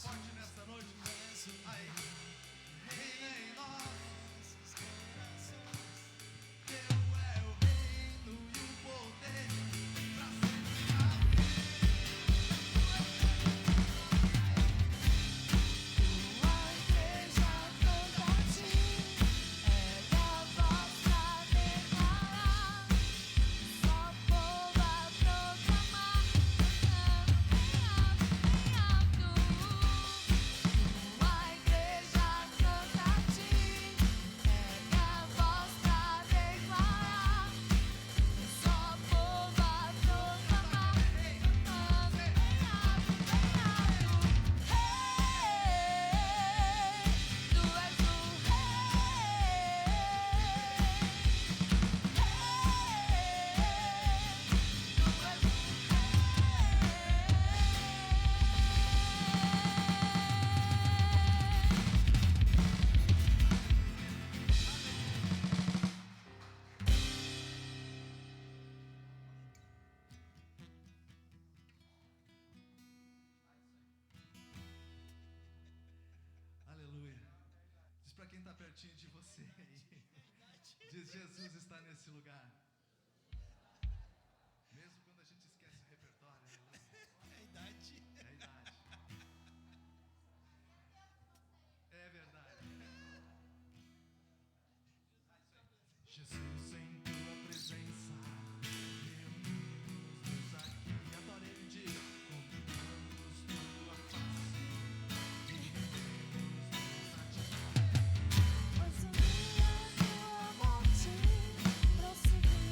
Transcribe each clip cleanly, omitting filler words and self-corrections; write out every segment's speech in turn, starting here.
forte nesta noite. Aí, reina em nossos corações. Teu é o reino e o poder pra sempre. Tua igreja canta a ti, ergue a voz pra declarar, só povo a proclamar, bem alto, bem alto. Tua igreja canta a ti, ergue a voz pra declarar, só povo a proclamar, bem alto, bem alto. Tu és o Aleluia. Diz pra quem tá pertinho de você aí. Diz: Jesus está nesse lugar. Mesmo quando a gente esquece o repertório. Aleluia. É a idade. É a idade. É verdade. Jesus, em tua presença, reunimos-nos aqui. Adora Ele, diga: contemplamos tua face e rendemos-nos a ti. Pois unir a tua morte, prosseguir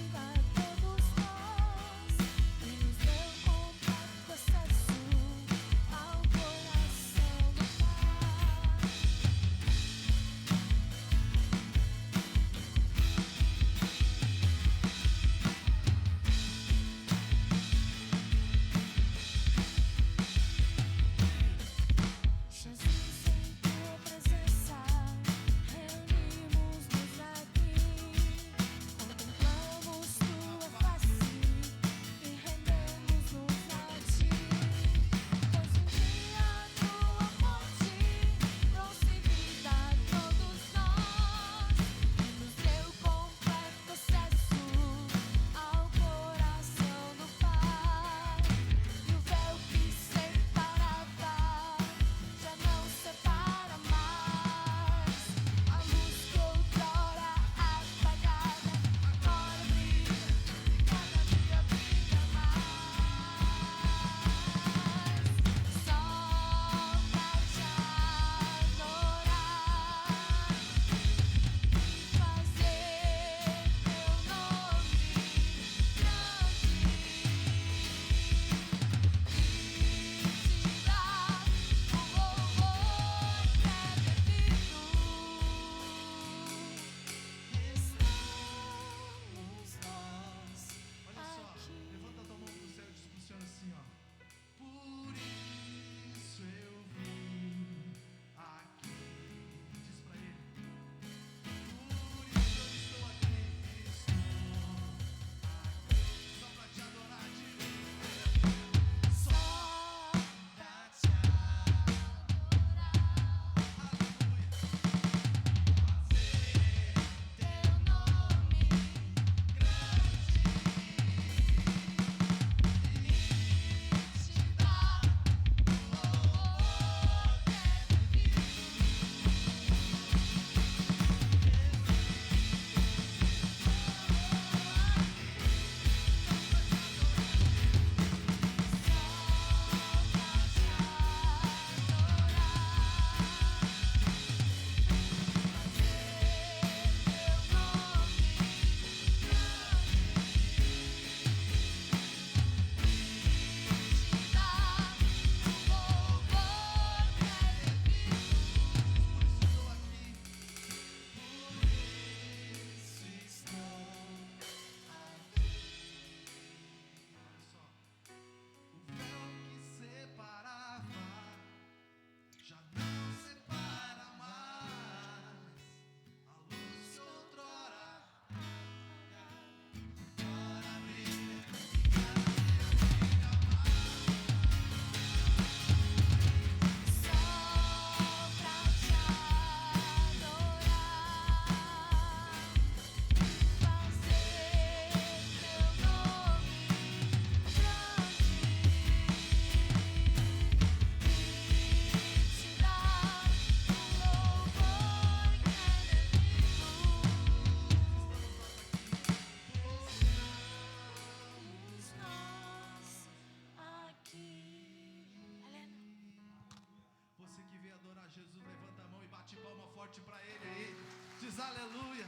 adorar Jesus, levanta a mão e bate palma forte para Ele aí. Diz aleluia.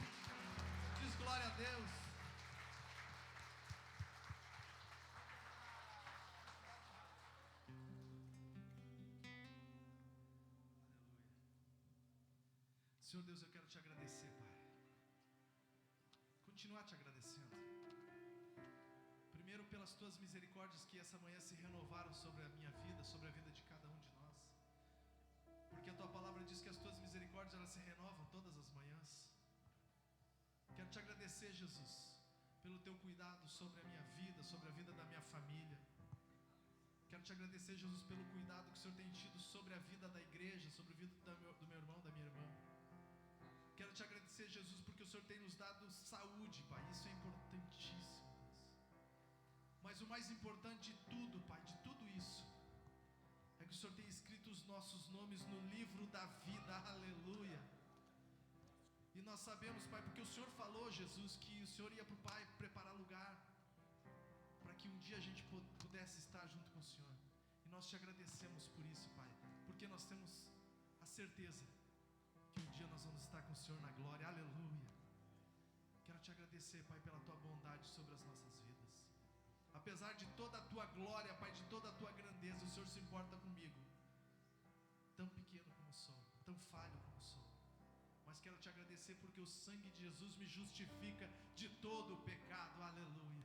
Diz glória a Deus. Aleluia. Senhor Deus, eu quero te agradecer, Pai. Continuar te agradecendo. Primeiro pelas tuas misericórdias que essa manhã se renovaram sobre a minha vida, sobre a vida de cada um de nós. Porque a tua palavra diz que as tuas misericórdias elas se renovam todas as manhãs. Quero te agradecer, Jesus, pelo teu cuidado sobre a minha vida, sobre a vida da minha família. Quero te agradecer, Jesus, pelo cuidado que o Senhor tem tido sobre a vida da igreja, sobre a vida do meu irmão, da minha irmã. Quero te agradecer, Jesus, porque o Senhor tem nos dado saúde, Pai. Isso é importantíssimo. Mas o mais importante de tudo, Pai, de tudo isso, é que o Senhor tem escrito os nossos nomes no livro da vida, aleluia. E nós sabemos, Pai, porque o Senhor falou, Jesus, que o Senhor ia para o Pai preparar lugar, para que um dia a gente pudesse estar junto com o Senhor. E nós te agradecemos por isso, Pai, porque nós temos a certeza que um dia nós vamos estar com o Senhor na glória, aleluia. Quero te agradecer, Pai, pela tua bondade sobre as nossas vidas. Apesar de toda a tua glória, Pai, de toda a tua grandeza, o Senhor se importa comigo. Tão pequeno como sou, tão falho como sou. Mas quero te agradecer porque o sangue de Jesus me justifica de todo o pecado, aleluia.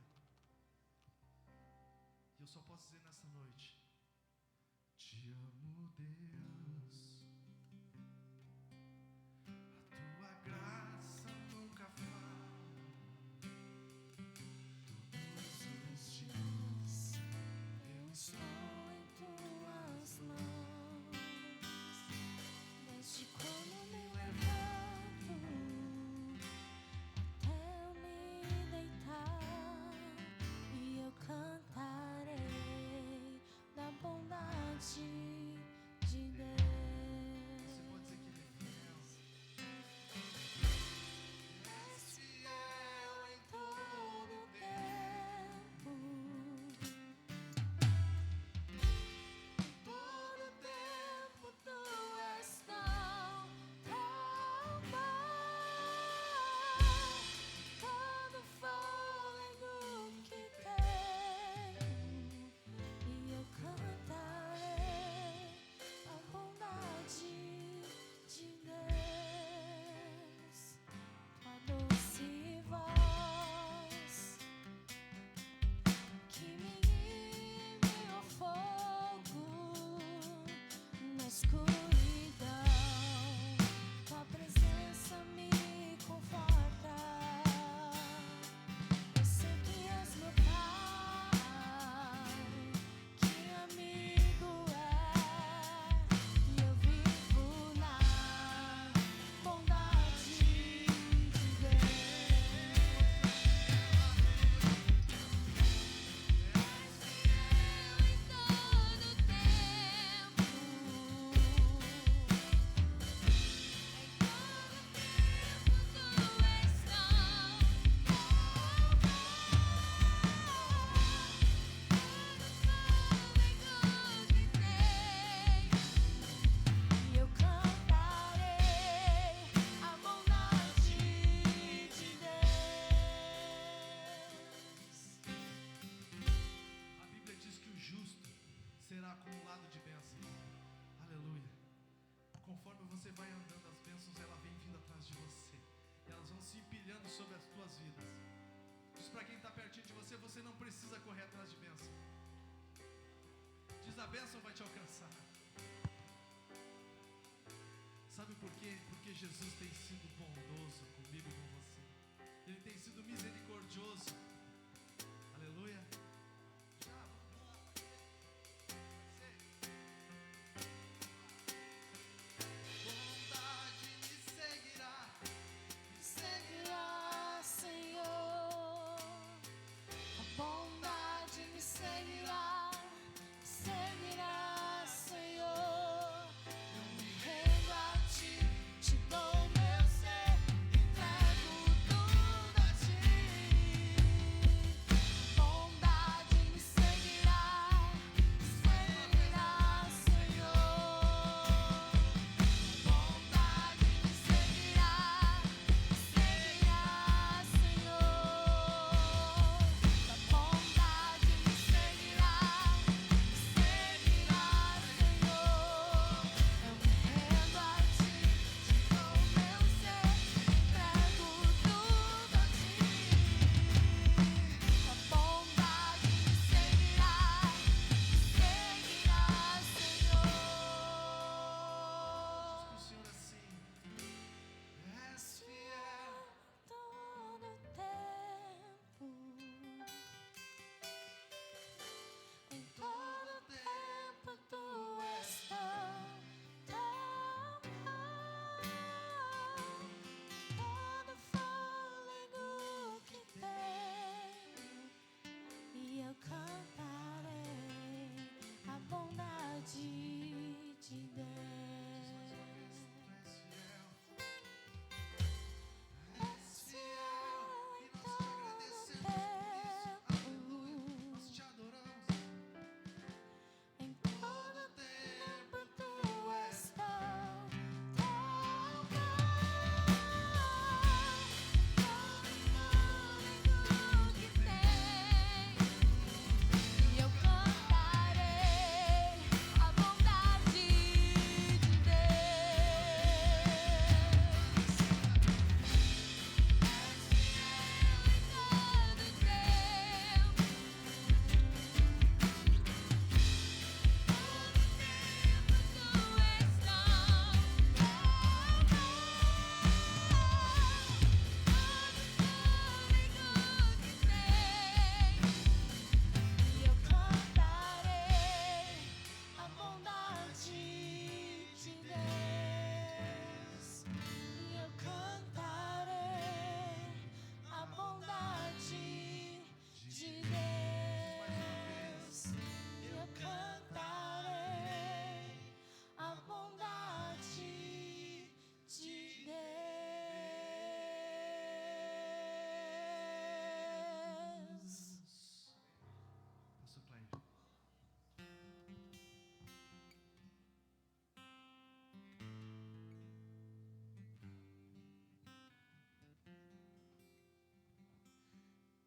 E eu só posso dizer nessa noite: te amo, Deus. A tua graça nunca falha. Estou em tuas mãos, desde quando me levanto até eu me deitar, e eu cantarei da bondade de Deus. Você pode dizer que Ele é fiel. És fiel em todo tempo. Todo tempo tu és tão bom. Todo fôlego que tenho, e eu cantarei a bondade de Deus. A doce voz que me guia ao fogo na escuridão, tua presença me conforta. Eu sei que és meu Pai, que amigo é, e eu vivo na bondade de Deus. Em todo tempo, será acumulado de bênçãos. Aleluia. Conforme você vai andando, as bênçãos ela vem vindo atrás de você. Elas vão se empilhando sobre as tuas vidas. Diz para quem está pertinho de você, você não precisa correr atrás de bênção. Diz, a bênção vai te alcançar. Sabe por quê? Porque Jesus tem sido bondoso comigo e com você. Ele tem sido misericordioso. Aleluia. Bondade me seguirá, seguirá, Senhor. A bondade me seguirá, seguirá, Senhor. Eu me rendo a ti, te dou meu ser, entrego tudo a ti. Bondade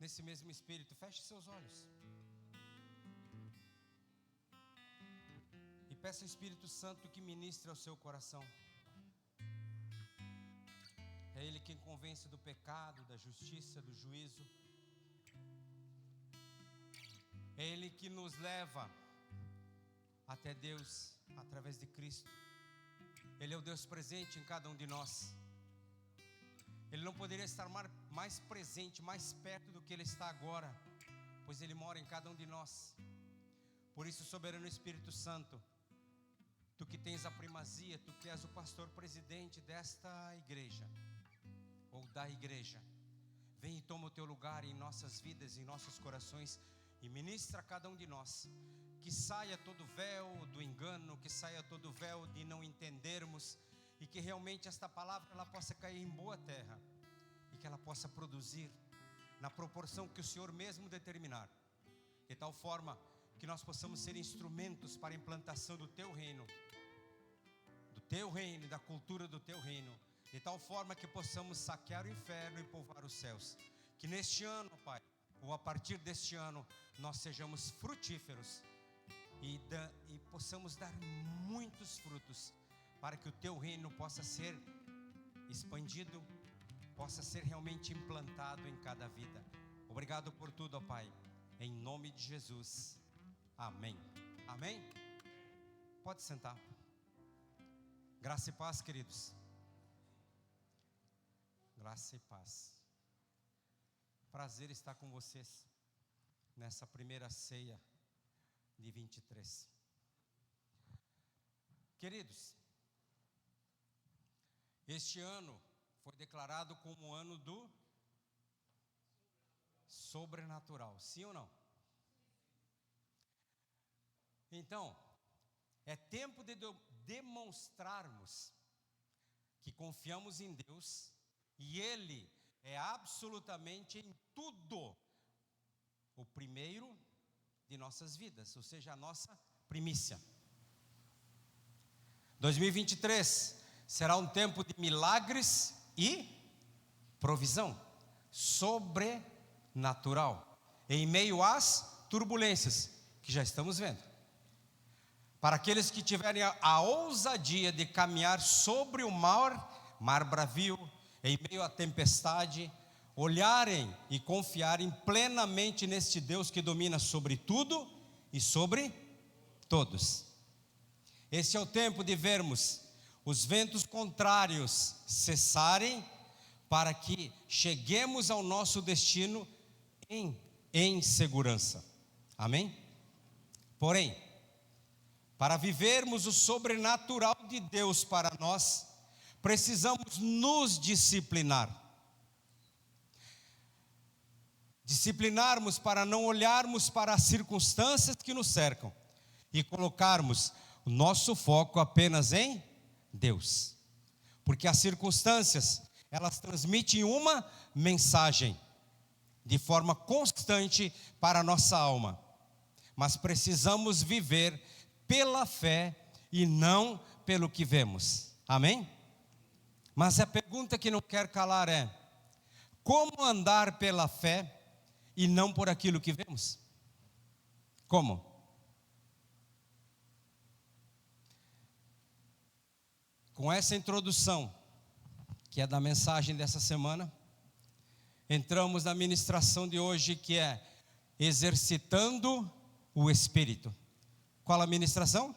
desse mesmo Espírito, feche seus olhos. E peça ao Espírito Santo que ministre ao seu coração. É Ele quem convence do pecado, da justiça, do juízo. É Ele que nos leva até Deus através de Cristo. Ele é o Deus presente em cada um de nós. Ele não poderia estar mais presente, mais perto do que Ele está agora, pois Ele mora em cada um de nós. Por isso, soberano Espírito Santo, Tu que tens a primazia, Tu que és o pastor presidente desta igreja, ou da igreja, vem e toma o Teu lugar em nossas vidas, em nossos corações, e ministra a cada um de nós. Que saia todo véu do engano, que saia todo véu de não entendermos, e que realmente esta palavra ela possa cair em boa terra, e que ela possa produzir na proporção que o Senhor mesmo determinar, de tal forma que nós possamos ser instrumentos para a implantação do Teu reino e da cultura do Teu reino, de tal forma que possamos saquear o inferno e povoar os céus. Que neste ano, Pai, ou a partir deste ano, nós sejamos frutíferos e possamos dar muitos frutos, para que o Teu reino possa ser expandido, possa ser realmente implantado em cada vida. Obrigado por tudo, ó Pai, em nome de Jesus, amém. Amém? Pode sentar. Graça e paz, queridos. Graça e paz. Prazer estar com vocês nessa primeira ceia de 23. Queridos, este ano foi declarado como o ano do sobrenatural, sim ou não? Então, é tempo de demonstrarmos que confiamos em Deus e Ele é absolutamente em tudo o primeiro de nossas vidas, ou seja, a nossa primícia. 2023 será um tempo de milagres e provisão sobrenatural, em meio às turbulências que já estamos vendo. Para aqueles que tiverem a ousadia de caminhar sobre o mar bravio, em meio à tempestade, olharem e confiarem plenamente neste Deus que domina sobre tudo e sobre todos. Esse é o tempo de vermos os ventos contrários cessarem, para que cheguemos ao nosso destino em segurança. Amém? Porém, para vivermos o sobrenatural de Deus para nós, precisamos nos disciplinar. Disciplinarmos para não olharmos para as circunstâncias que nos cercam e colocarmos o nosso foco apenas em Deus. Porque as circunstâncias, elas transmitem uma mensagem de forma constante para a nossa alma. Mas precisamos viver pela fé e não pelo que vemos. Amém? Mas a pergunta que não quer calar é: como andar pela fé e não por aquilo que vemos? Como? Com essa introdução, que é da mensagem dessa semana, entramos na ministração de hoje, que é exercitando o Espírito. Qual a ministração?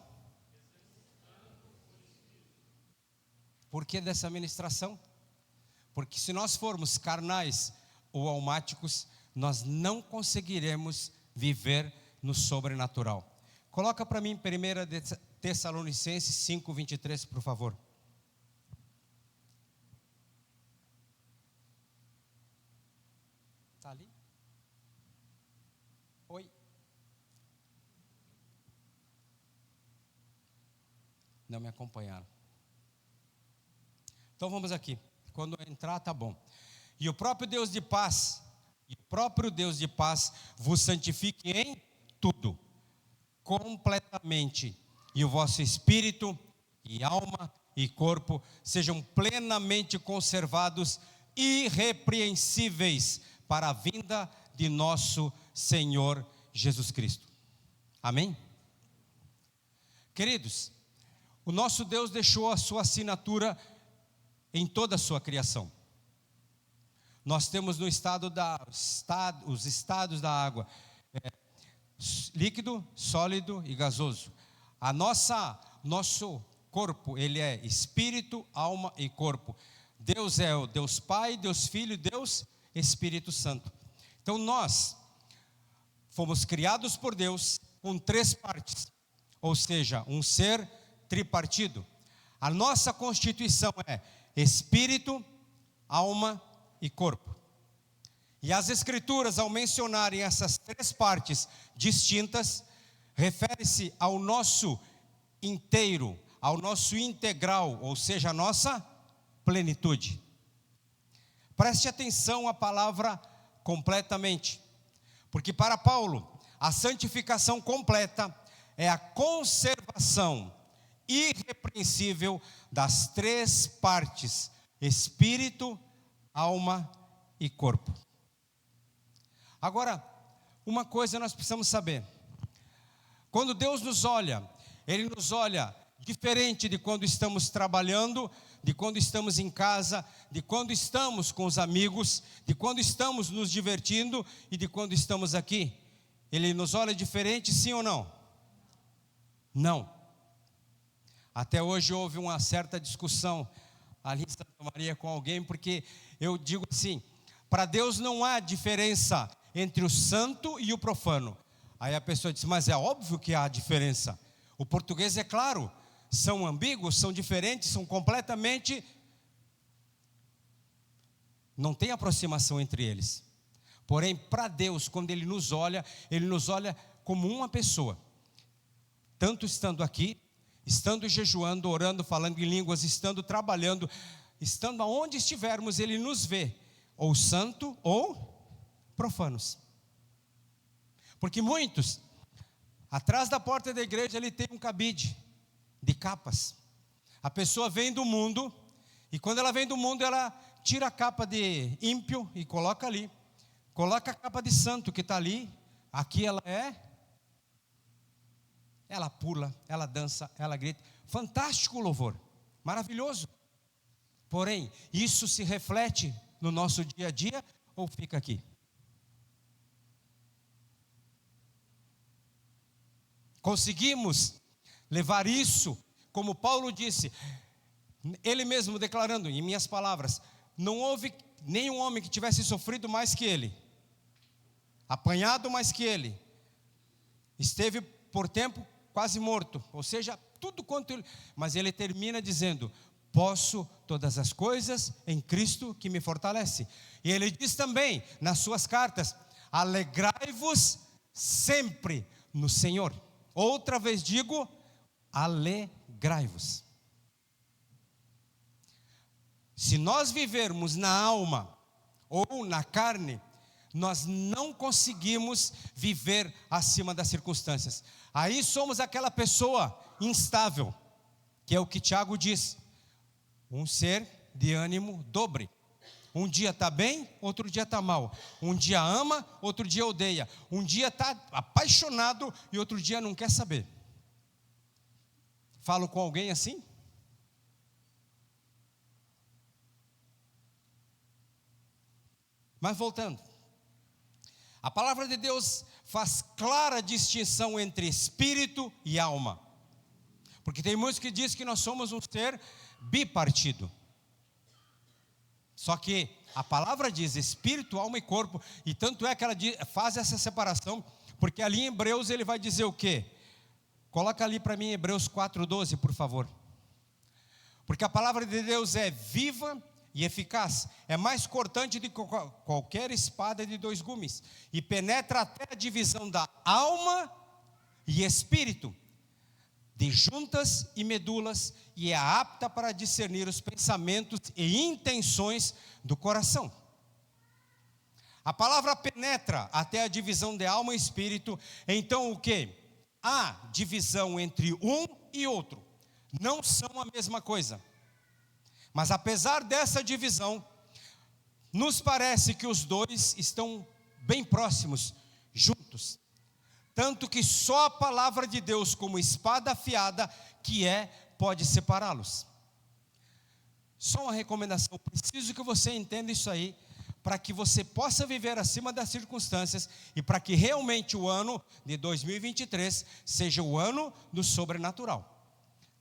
Por que dessa ministração? Porque se nós formos carnais ou almáticos, nós não conseguiremos viver no sobrenatural. Coloca para mim 1 Tessalonicenses 5:23, por favor. Está ali? Oi. Não me acompanharam. Então vamos aqui. Quando entrar, tá bom. E o próprio Deus de paz, vos santifique em tudo, completamente, e o vosso espírito, e alma, e corpo sejam plenamente conservados, irrepreensíveis, para a vinda de nosso Senhor Jesus Cristo. Amém? Queridos, o nosso Deus deixou a sua assinatura em toda a sua criação. Nós temos no os estados da água, líquido, sólido e gasoso. Nosso corpo, ele é espírito, alma e corpo. Deus é o Deus Pai, Deus Filho e Deus Espírito Santo. Então nós fomos criados por Deus com 3 partes, ou seja, um ser tripartido. A nossa constituição é espírito, alma e corpo. E as Escrituras, ao mencionarem essas 3 partes distintas, refere-se ao nosso inteiro, ao nosso integral, ou seja, a nossa plenitude. Preste atenção à palavra completamente, porque para Paulo, a santificação completa é a conservação irrepreensível das 3 partes, espírito, alma e corpo. Agora, uma coisa nós precisamos saber: quando Deus nos olha, Ele nos olha diferente de quando estamos trabalhando, de quando estamos em casa, de quando estamos com os amigos, de quando estamos nos divertindo e de quando estamos aqui. Ele nos olha diferente, sim ou não? Não. Até hoje houve uma certa discussão ali em Santa Maria com alguém, porque eu digo assim: para Deus não há diferença entre o santo e o profano. Aí a pessoa disse: mas é óbvio que há diferença. O português é claro, são ambíguos, são diferentes, são completamente, não tem aproximação entre eles. Porém, para Deus, quando Ele nos olha como uma pessoa, tanto estando aqui, estando jejuando, orando, falando em línguas, estando trabalhando, estando aonde estivermos, Ele nos vê, ou santo ou profanos. Porque muitos, atrás da porta da igreja, ele tem um cabide de capas. A pessoa vem do mundo, e quando ela vem do mundo, ela tira a capa de ímpio e coloca ali. Coloca a capa de santo que está ali. Aqui ela pula, ela dança, ela grita. Fantástico o louvor, maravilhoso. Porém, isso se reflete no nosso dia a dia ou fica aqui? Conseguimos levar isso, como Paulo disse, ele mesmo declarando, em minhas palavras: não houve nenhum homem que tivesse sofrido mais que ele, apanhado mais que ele, esteve por tempo quase morto, ou seja, tudo quanto ele, mas ele termina dizendo: posso todas as coisas em Cristo que me fortalece. E ele diz também nas suas cartas: alegrai-vos sempre no Senhor. Outra vez digo, alegrai-vos. Se nós vivermos na alma ou na carne, nós não conseguimos viver acima das circunstâncias. Aí somos aquela pessoa instável, que é o que Tiago diz: um ser de ânimo dobre. Um dia está bem, outro dia está mal. Um dia ama, outro dia odeia. Um dia está apaixonado e outro dia não quer saber. Falo com alguém assim? Mas voltando, a palavra de Deus faz clara distinção entre espírito e alma. Porque tem muitos que dizem que nós somos um ser bipartido. Só que a palavra diz espírito, alma e corpo, e tanto é que ela faz essa separação, porque ali em Hebreus ele vai dizer o quê? Coloca ali para mim Hebreus 4:12, por favor. Porque a palavra de Deus é viva e eficaz, é mais cortante do que qualquer espada de 2 gumes, e penetra até a divisão da alma e espírito, de juntas e medulas, e é apta para discernir os pensamentos e intenções do coração. A palavra penetra até a divisão de alma e espírito. Então o que? Há divisão entre um e outro, não são a mesma coisa. Mas apesar dessa divisão, nos parece que os dois estão bem próximos, juntos. Tanto que só a palavra de Deus, como espada afiada que é, pode separá-los. Só uma recomendação, preciso que você entenda isso aí, para que você possa viver acima das circunstâncias e para que realmente o ano de 2023 seja o ano do sobrenatural.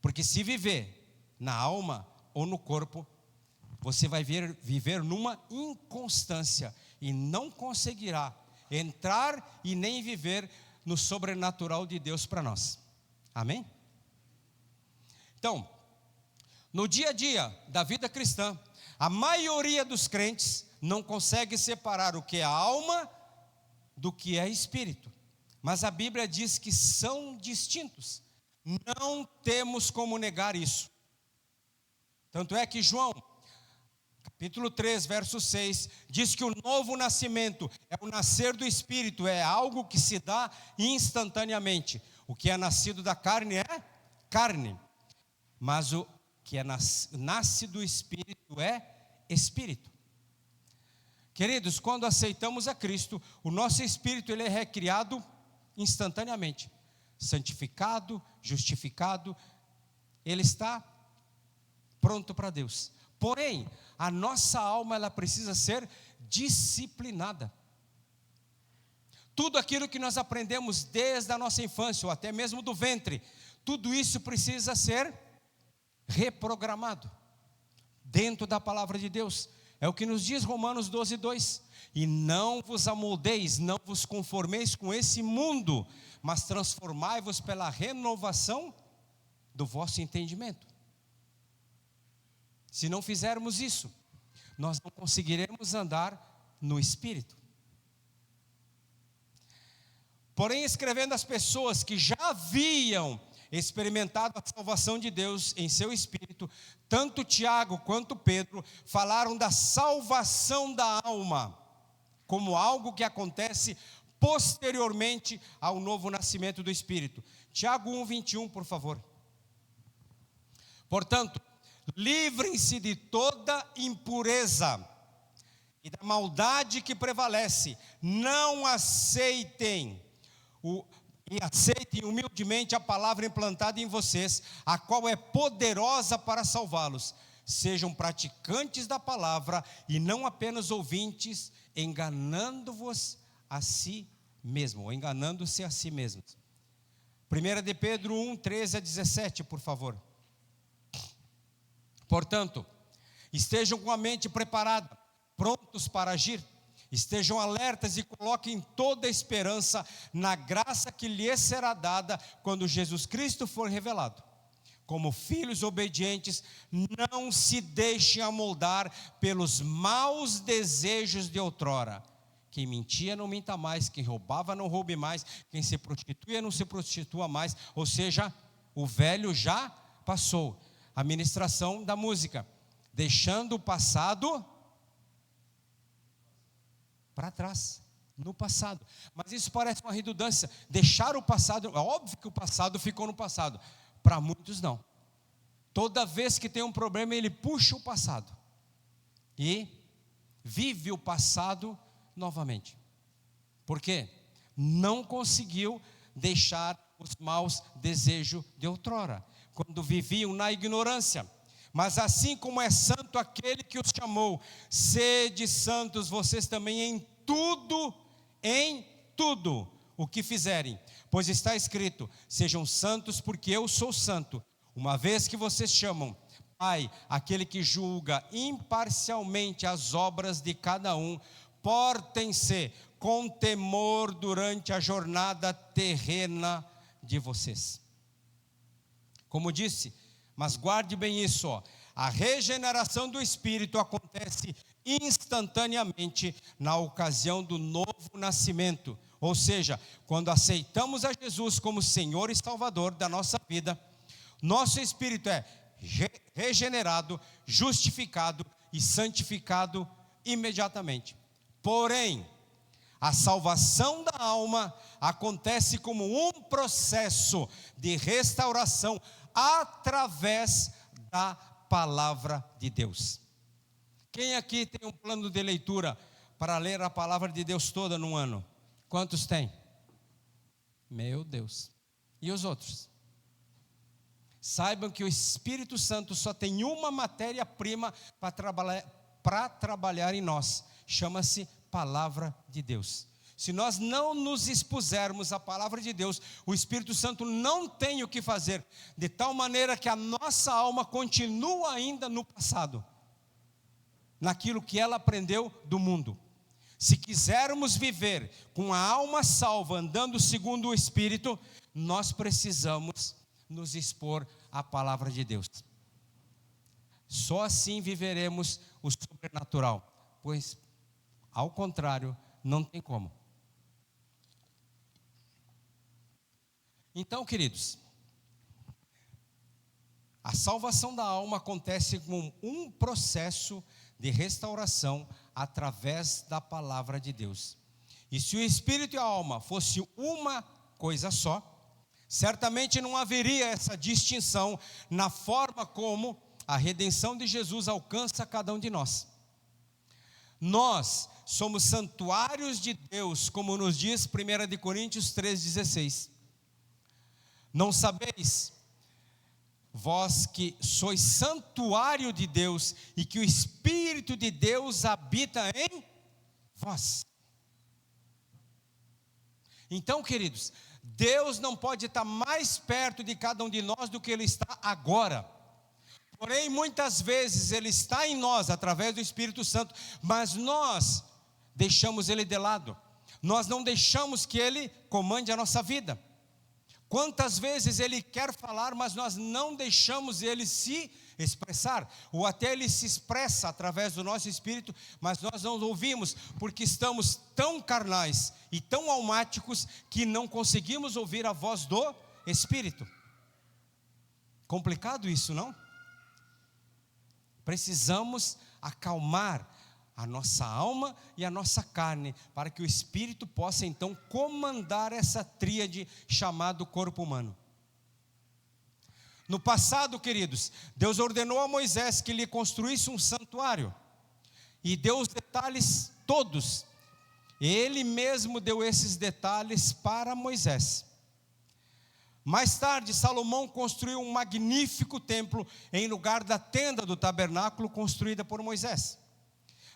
Porque se viver na alma ou no corpo, você vai viver numa inconstância e não conseguirá entrar e nem viver no sobrenatural de Deus para nós. Amém? Então, no dia a dia da vida cristã, a maioria dos crentes não consegue separar o que é alma do que é espírito. Mas a Bíblia diz que são distintos. Não temos como negar isso. Tanto é que João, capítulo 3, verso 6, diz que o novo nascimento é o nascer do Espírito, é algo que se dá instantaneamente. O que é nascido da carne é carne, mas o que nasce do Espírito é Espírito. Queridos, quando aceitamos a Cristo, o nosso espírito ele é recriado instantaneamente, santificado, justificado, ele está pronto para Deus. Porém, a nossa alma ela precisa ser disciplinada. Tudo aquilo que nós aprendemos desde a nossa infância, ou até mesmo do ventre, tudo isso precisa ser reprogramado dentro da palavra de Deus. É o que nos diz Romanos 12, 2. E não vos amoldeis, não vos conformeis com esse mundo, mas transformai-vos pela renovação do vosso entendimento. Se não fizermos isso, nós não conseguiremos andar no Espírito. Porém, escrevendo às pessoas que já haviam experimentado a salvação de Deus em seu espírito, tanto Tiago quanto Pedro falaram da salvação da alma, como algo que acontece posteriormente ao novo nascimento do Espírito. Tiago 1:21, por favor. Portanto, livrem-se de toda impureza e da maldade que prevalece, não aceitem humildemente a palavra implantada em vocês, a qual é poderosa para salvá-los. Sejam praticantes da palavra e não apenas ouvintes, enganando-vos a si mesmo, ou enganando-se a si mesmos. 1 de Pedro 1, 13 a 17, por favor. Portanto, estejam com a mente preparada, prontos para agir. Estejam alertas e coloquem toda a esperança na graça que lhes será dada quando Jesus Cristo for revelado. Como filhos obedientes, não se deixem amoldar pelos maus desejos de outrora. Quem mentia não minta mais, quem roubava não roube mais, quem se prostituía não se prostitua mais. Ou seja, o velho já passou. A ministração da música, deixando o passado para trás, no passado. Mas isso parece uma redundância. Deixar o passado, é óbvio que o passado ficou no passado. Para muitos não. Toda vez que tem um problema, ele puxa o passado e vive o passado novamente. Por quê? Não conseguiu deixar os maus desejos de outrora, quando viviam na ignorância. Mas assim como é santo aquele que os chamou, sede santos vocês também em tudo o que fizerem. Pois está escrito, sejam santos porque eu sou santo. Uma vez que vocês chamam Pai, aquele que julga imparcialmente as obras de cada um, portem-se com temor durante a jornada terrena de vocês. Como disse, mas guarde bem isso, ó. A regeneração do Espírito acontece instantaneamente na ocasião do novo nascimento. Ou seja, quando aceitamos a Jesus como Senhor e Salvador da nossa vida, nosso espírito é regenerado, justificado e santificado imediatamente. Porém, a salvação da alma acontece como um processo de restauração através da palavra de Deus. Quem aqui tem um plano de leitura para ler a palavra de Deus toda num ano? Quantos tem? Meu Deus. E os outros? Saibam que o Espírito Santo só tem uma matéria-prima para trabalhar em nós. Chama-se palavra de Deus. Se nós não nos expusermos à palavra de Deus, o Espírito Santo não tem o que fazer, de tal maneira que a nossa alma continua ainda no passado, naquilo que ela aprendeu do mundo. Se quisermos viver com a alma salva, andando segundo o Espírito, nós precisamos nos expor à palavra de Deus. Só assim viveremos o sobrenatural, pois, ao contrário, não tem como. Então, queridos, a salvação da alma acontece com um processo de restauração através da palavra de Deus. E se o espírito e a alma fosse uma coisa só, certamente não haveria essa distinção na forma como a redenção de Jesus alcança cada um de nós. Nós somos santuários de Deus, como nos diz 1 Coríntios 3,16. Não sabeis, vós que sois santuário de Deus e que o Espírito de Deus habita em vós. Então, queridos, Deus não pode estar mais perto de cada um de nós do que Ele está agora. Porém, muitas vezes Ele está em nós através do Espírito Santo, mas nós deixamos Ele de lado. Nós não deixamos que Ele comande a nossa vida. Quantas vezes Ele quer falar, mas nós não deixamos Ele se expressar, ou até Ele se expressa através do nosso espírito, mas nós não ouvimos, porque estamos tão carnais e tão almáticos, que não conseguimos ouvir a voz do Espírito. Complicado isso, não? Precisamos acalmar a nossa alma e a nossa carne, para que o Espírito possa então comandar essa tríade chamada corpo humano. No passado, queridos, Deus ordenou a Moisés que lhe construísse um santuário, e deu os detalhes todos. Ele mesmo deu esses detalhes para Moisés. Mais tarde, Salomão construiu um magnífico templo em lugar da tenda do tabernáculo construída por Moisés.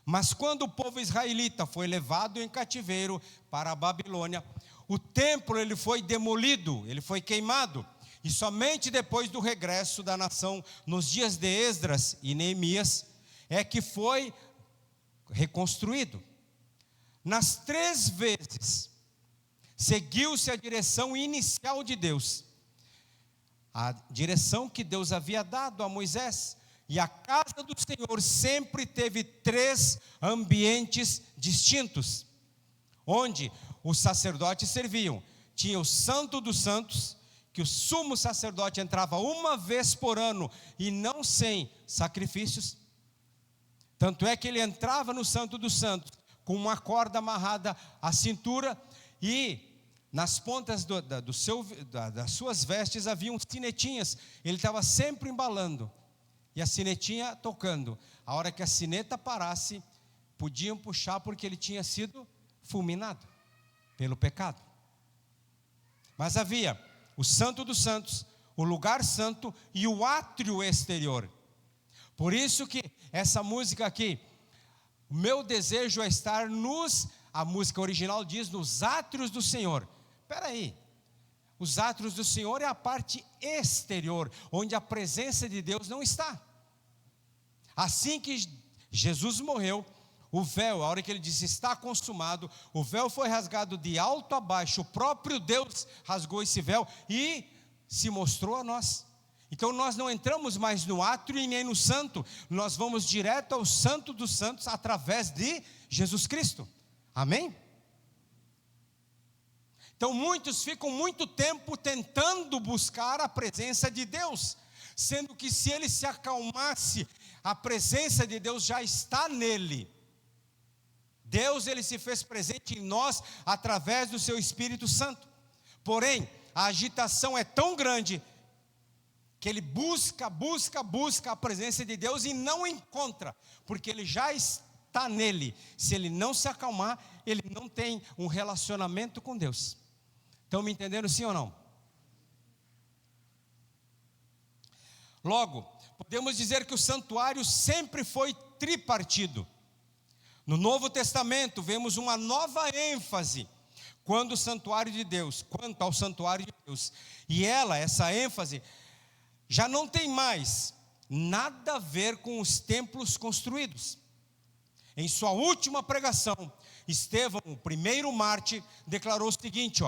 Mas quando o povo israelita foi levado em cativeiro para a Babilônia, o templo ele foi demolido, ele foi queimado. E somente depois do regresso da nação, nos dias de Esdras e Neemias, é que foi reconstruído. Nas 3 vezes, seguiu-se a direção inicial de Deus, a direção que Deus havia dado a Moisés. E a casa do Senhor sempre teve 3 ambientes distintos, onde os sacerdotes serviam. Tinha o Santo dos Santos, que o sumo sacerdote entrava uma vez por ano, e não sem sacrifícios. Tanto é que ele entrava no Santo dos Santos, com uma corda amarrada à cintura, e nas pontas das suas vestes haviam sinetinhas. Ele estava sempre embalando, e a sinetinha tocando. A hora que a sineta parasse, podiam puxar, porque ele tinha sido fulminado pelo pecado. Mas havia o Santo dos Santos, o lugar santo e o átrio exterior. Por isso que essa música aqui, o meu desejo é estar a música original diz, nos átrios do Senhor. Espera aí. Os átrios do Senhor é a parte exterior, onde a presença de Deus não está. Assim que Jesus morreu, o véu, a hora que ele disse está consumado, o véu foi rasgado de alto a baixo. O próprio Deus rasgou esse véu e se mostrou a nós. Então nós não entramos mais no átrio e nem no santo, nós vamos direto ao Santo dos Santos através de Jesus Cristo. Amém? Então muitos ficam muito tempo tentando buscar a presença de Deus, sendo que se ele se acalmasse, a presença de Deus já está nele. Deus ele se fez presente em nós através do seu Espírito Santo. Porém, a agitação é tão grande que ele busca a presença de Deus e não encontra, porque ele já está nele. Se ele não se acalmar, ele não tem um relacionamento com Deus. Estão me entendendo, sim ou não? Logo, podemos dizer que o santuário sempre foi tripartido. No Novo Testamento, vemos uma nova ênfase quanto ao santuário de Deus. E essa ênfase, já não tem mais nada a ver com os templos construídos. Em sua última pregação, Estevão, o primeiro mártir, declarou o seguinte,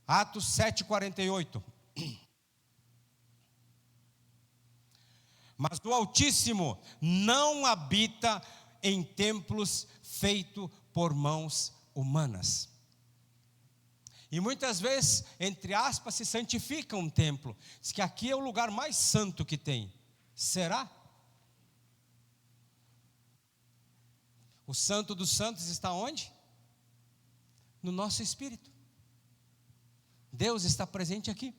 Atos 7:48. Mas o Altíssimo não habita em templos feitos por mãos humanas. E muitas vezes, entre aspas, se santifica um templo. Diz que aqui é o lugar mais santo que tem. Será? O Santo dos Santos está onde? No nosso espírito. Deus está presente aqui.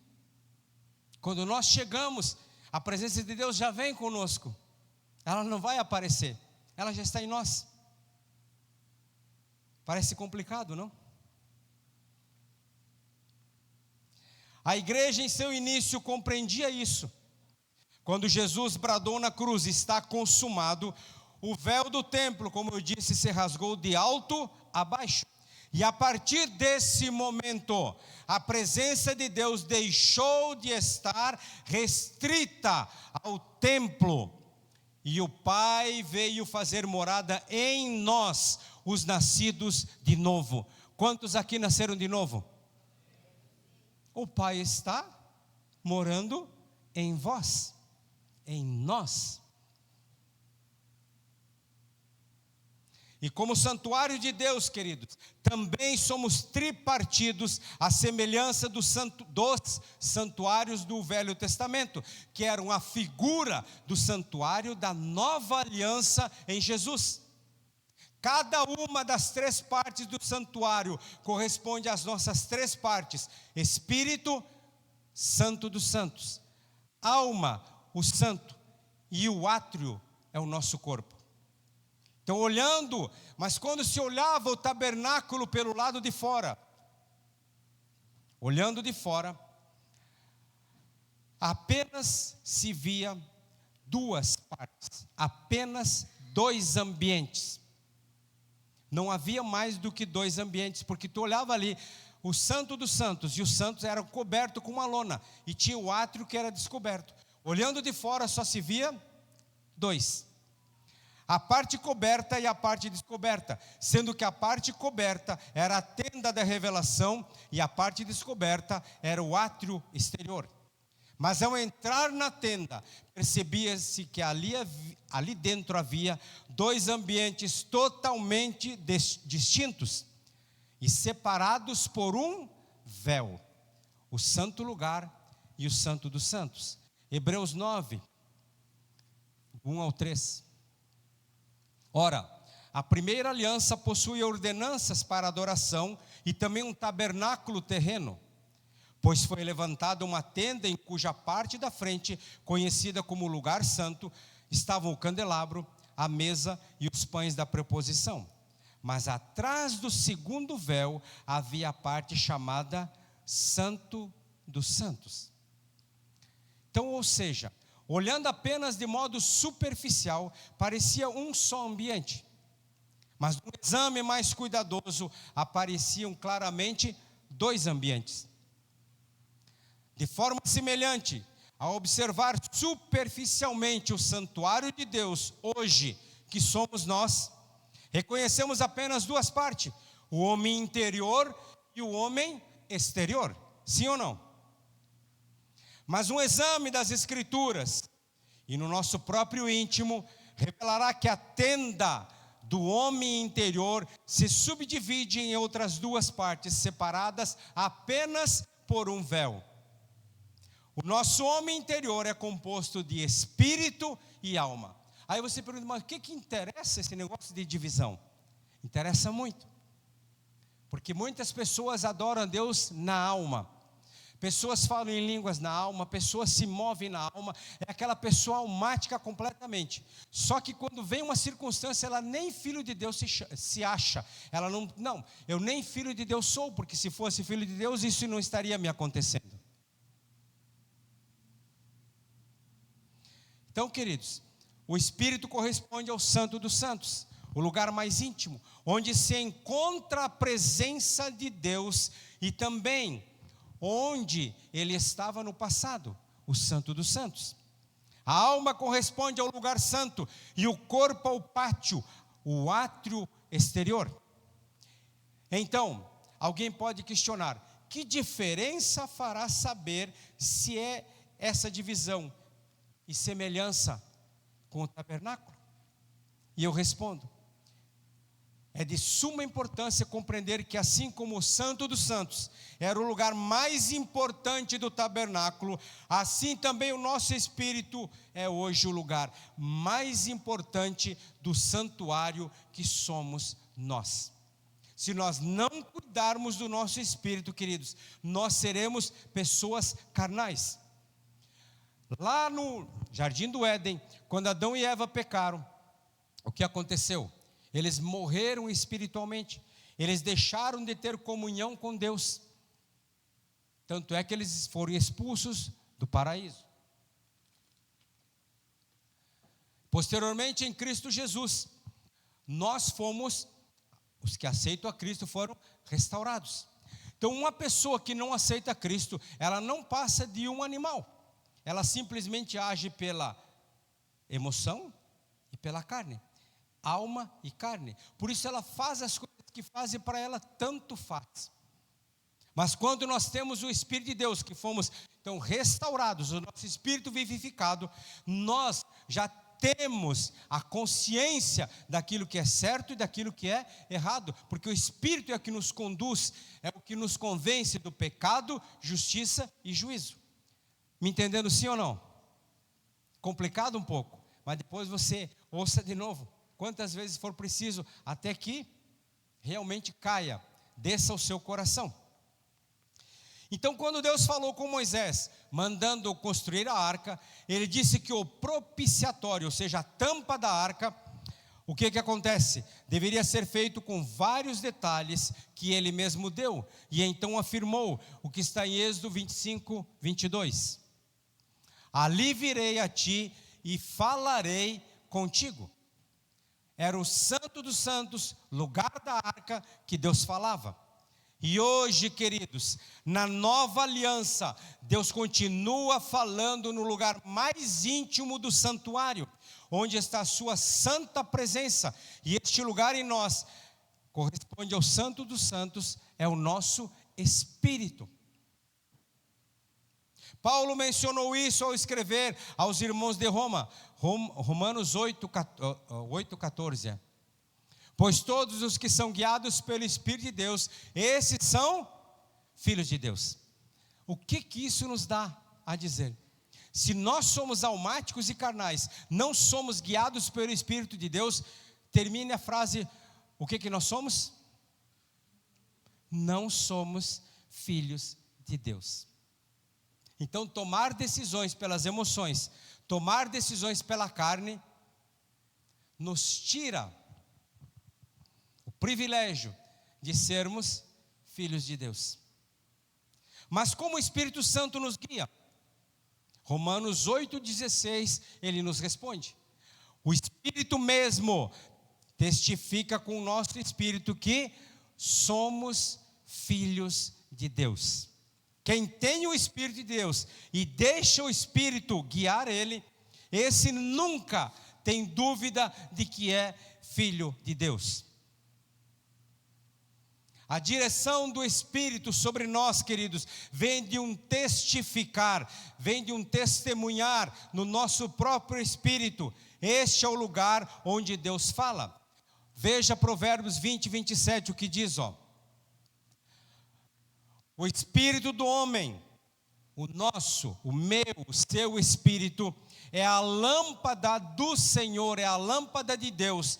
Quando nós chegamos, a presença de Deus já vem conosco. Ela não vai aparecer. Ela já está em nós. Parece complicado, não? A igreja em seu início compreendia isso. Quando Jesus bradou na cruz, está consumado, o véu do templo, como eu disse, se rasgou de alto a baixo. E a partir desse momento, a presença de Deus deixou de estar restrita ao templo. E o Pai veio fazer morada em nós, os nascidos de novo. Quantos aqui nasceram de novo? O Pai está morando em vós, em nós. E como santuário de Deus, queridos, também somos tripartidos, à semelhança dos santuários do Velho Testamento, que eram a figura do santuário da nova aliança em Jesus. Cada uma das três partes do santuário corresponde às nossas três partes: Espírito, Santo dos Santos, alma, o santo, e o átrio é o nosso corpo. Então, mas quando se olhava o tabernáculo pelo lado de fora, olhando de fora, apenas se via duas partes, apenas dois ambientes. Não havia mais do que dois ambientes, porque tu olhava ali, o Santo dos Santos, e os santos eram cobertos com uma lona, e tinha o átrio que era descoberto. Olhando de fora só se via dois: a parte coberta e a parte descoberta, sendo que a parte coberta era a tenda da revelação e a parte descoberta era o átrio exterior. Mas ao entrar na tenda, percebia-se que ali dentro havia dois ambientes totalmente distintos e separados por um véu: o santo lugar e o santo dos santos. Hebreus 9, 1-3. Ora, a primeira aliança possui ordenanças para adoração e também um tabernáculo terreno, pois foi levantada uma tenda em cuja parte da frente, conhecida como lugar santo, estavam o candelabro, a mesa e os pães da proposição. Mas atrás do segundo véu havia a parte chamada Santo dos Santos. Então, ou seja, olhando apenas de modo superficial, parecia um só ambiente. Mas no exame mais cuidadoso, apareciam claramente dois ambientes. De forma semelhante, ao observar superficialmente o santuário de Deus, hoje, que somos nós, reconhecemos apenas duas partes: o homem interior e o homem exterior. Sim ou não? Mas um exame das Escrituras, e no nosso próprio íntimo, revelará que a tenda do homem interior se subdivide em outras duas partes, separadas apenas por um véu. O nosso homem interior é composto de espírito e alma. Aí você pergunta: mas o que interessa esse negócio de divisão? Interessa muito, porque muitas pessoas adoram a Deus na alma, pessoas falam em línguas na alma, pessoas se movem na alma, é aquela pessoa almática completamente. Só que quando vem uma circunstância, ela nem filho de Deus se acha. Ela não, eu nem filho de Deus sou, porque se fosse filho de Deus, isso não estaria me acontecendo. Então, queridos, o Espírito corresponde ao Santo dos Santos, o lugar mais íntimo, onde se encontra a presença de Deus e também onde ele estava no passado, o Santo dos Santos. A alma corresponde ao lugar santo e o corpo ao pátio, o átrio exterior. Então, alguém pode questionar: que diferença fará saber se é essa divisão e semelhança com o tabernáculo? E eu respondo: é de suma importância compreender que assim como o Santo dos Santos era o lugar mais importante do tabernáculo, assim também o nosso espírito é hoje o lugar mais importante do santuário que somos nós. Se nós não cuidarmos do nosso espírito, queridos, nós seremos pessoas carnais. Lá no Jardim do Éden, quando Adão e Eva pecaram, o que aconteceu? Eles morreram espiritualmente, eles deixaram de ter comunhão com Deus. Tanto é que eles foram expulsos do paraíso. Posteriormente, em Cristo Jesus, nós fomos, os que aceitam a Cristo foram restaurados. Então, uma pessoa que não aceita Cristo, ela não passa de um animal. Ela simplesmente age pela emoção e pela carne. Alma e carne. Por isso ela faz as coisas que fazem para ela, tanto faz. Mas quando nós temos o Espírito de Deus, que fomos então restaurados, o nosso espírito vivificado, nós já temos a consciência daquilo que é certo e daquilo que é errado, porque o Espírito é o que nos conduz, é o que nos convence do pecado, justiça e juízo. Me entendendo sim ou não? Complicado um pouco, mas depois você ouça de novo, quantas vezes for preciso, até que realmente caia, desça ao seu coração. Então, quando Deus falou com Moisés, mandando construir a arca, ele disse que o propiciatório, ou seja, a tampa da arca, o que acontece? Deveria ser feito com vários detalhes que ele mesmo deu, e então afirmou o que está em Êxodo 25, 22. Ali virei a ti e falarei contigo. Era o Santo dos Santos, lugar da arca que Deus falava. E hoje, queridos, na nova aliança, Deus continua falando no lugar mais íntimo do santuário, onde está a sua santa presença. E este lugar em nós corresponde ao Santo dos Santos, é o nosso espírito. Paulo mencionou isso ao escrever aos irmãos de Roma, Romanos 8,14. Pois todos os que são guiados pelo Espírito de Deus, esses são filhos de Deus. O que isso nos dá a dizer? Se nós somos almáticos e carnais, não somos guiados pelo Espírito de Deus, termine a frase, o que nós somos? Não somos filhos de Deus. Então, tomar decisões pelas emoções, tomar decisões pela carne, nos tira o privilégio de sermos filhos de Deus. Mas como o Espírito Santo nos guia? Romanos 8,16, ele nos responde. O Espírito mesmo testifica com o nosso espírito que somos filhos de Deus. Quem tem o Espírito de Deus e deixa o Espírito guiar ele, esse nunca tem dúvida de que é filho de Deus. A direção do Espírito sobre nós, queridos, vem de um testificar, vem de um testemunhar no nosso próprio espírito. Este é o lugar onde Deus fala. Veja Provérbios 20, 27, o que diz, o espírito do homem, o nosso, o meu, o seu espírito, é a lâmpada do Senhor, é a lâmpada de Deus,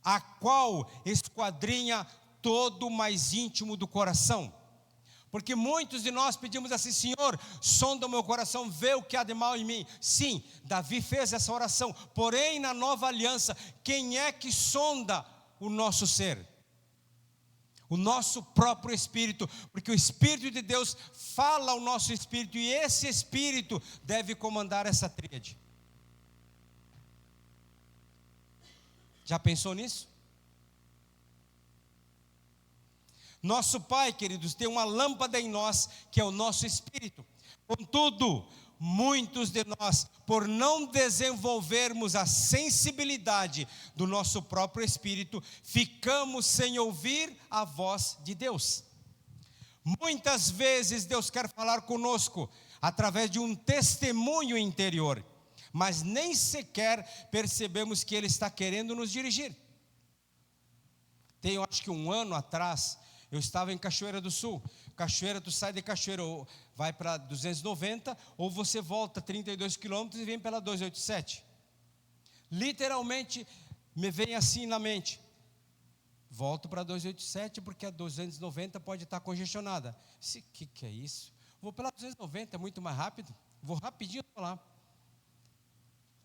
a qual esquadrinha todo o mais íntimo do coração. Porque muitos de nós pedimos assim: Senhor, sonda o meu coração, vê o que há de mal em mim. Sim, Davi fez essa oração. Porém, na nova aliança, quem é que sonda o nosso ser? O nosso próprio espírito. Porque o Espírito de Deus fala ao nosso espírito, e esse espírito deve comandar essa tríade. Já pensou nisso? Nosso Pai, queridos, tem uma lâmpada em nós, que é o nosso espírito. Contudo, muitos de nós, por não desenvolvermos a sensibilidade do nosso próprio espírito, ficamos sem ouvir a voz de Deus. Muitas vezes Deus quer falar conosco através de um testemunho interior, mas nem sequer percebemos que Ele está querendo nos dirigir. Tem, eu acho que 1 ano atrás, eu estava em Cachoeira do Sul. Cachoeira, tu sai de Cachoeira, ou vai para 290, ou você volta 32 quilômetros e vem pela 287. Literalmente, me vem assim na mente: volto para 287 porque a 290 pode estar congestionada. O que é isso? Vou pela 290, é muito mais rápido. Vou rapidinho lá.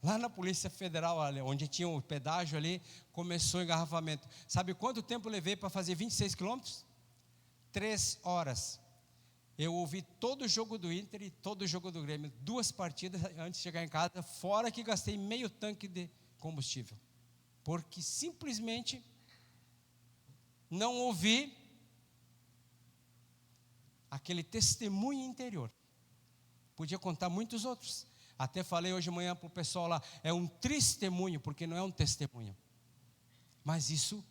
Lá na Polícia Federal, onde tinha o pedágio ali, começou o engarrafamento. Sabe quanto tempo eu levei para fazer 26 quilômetros? 3 horas. Eu ouvi todo o jogo do Inter e todo o jogo do Grêmio, 2 partidas antes de chegar em casa, fora que gastei meio tanque de combustível, porque simplesmente não ouvi aquele testemunho interior. Podia contar muitos outros. Até falei hoje de manhã para o pessoal lá, é um testemunho, porque não é um testemunho. Mas isso,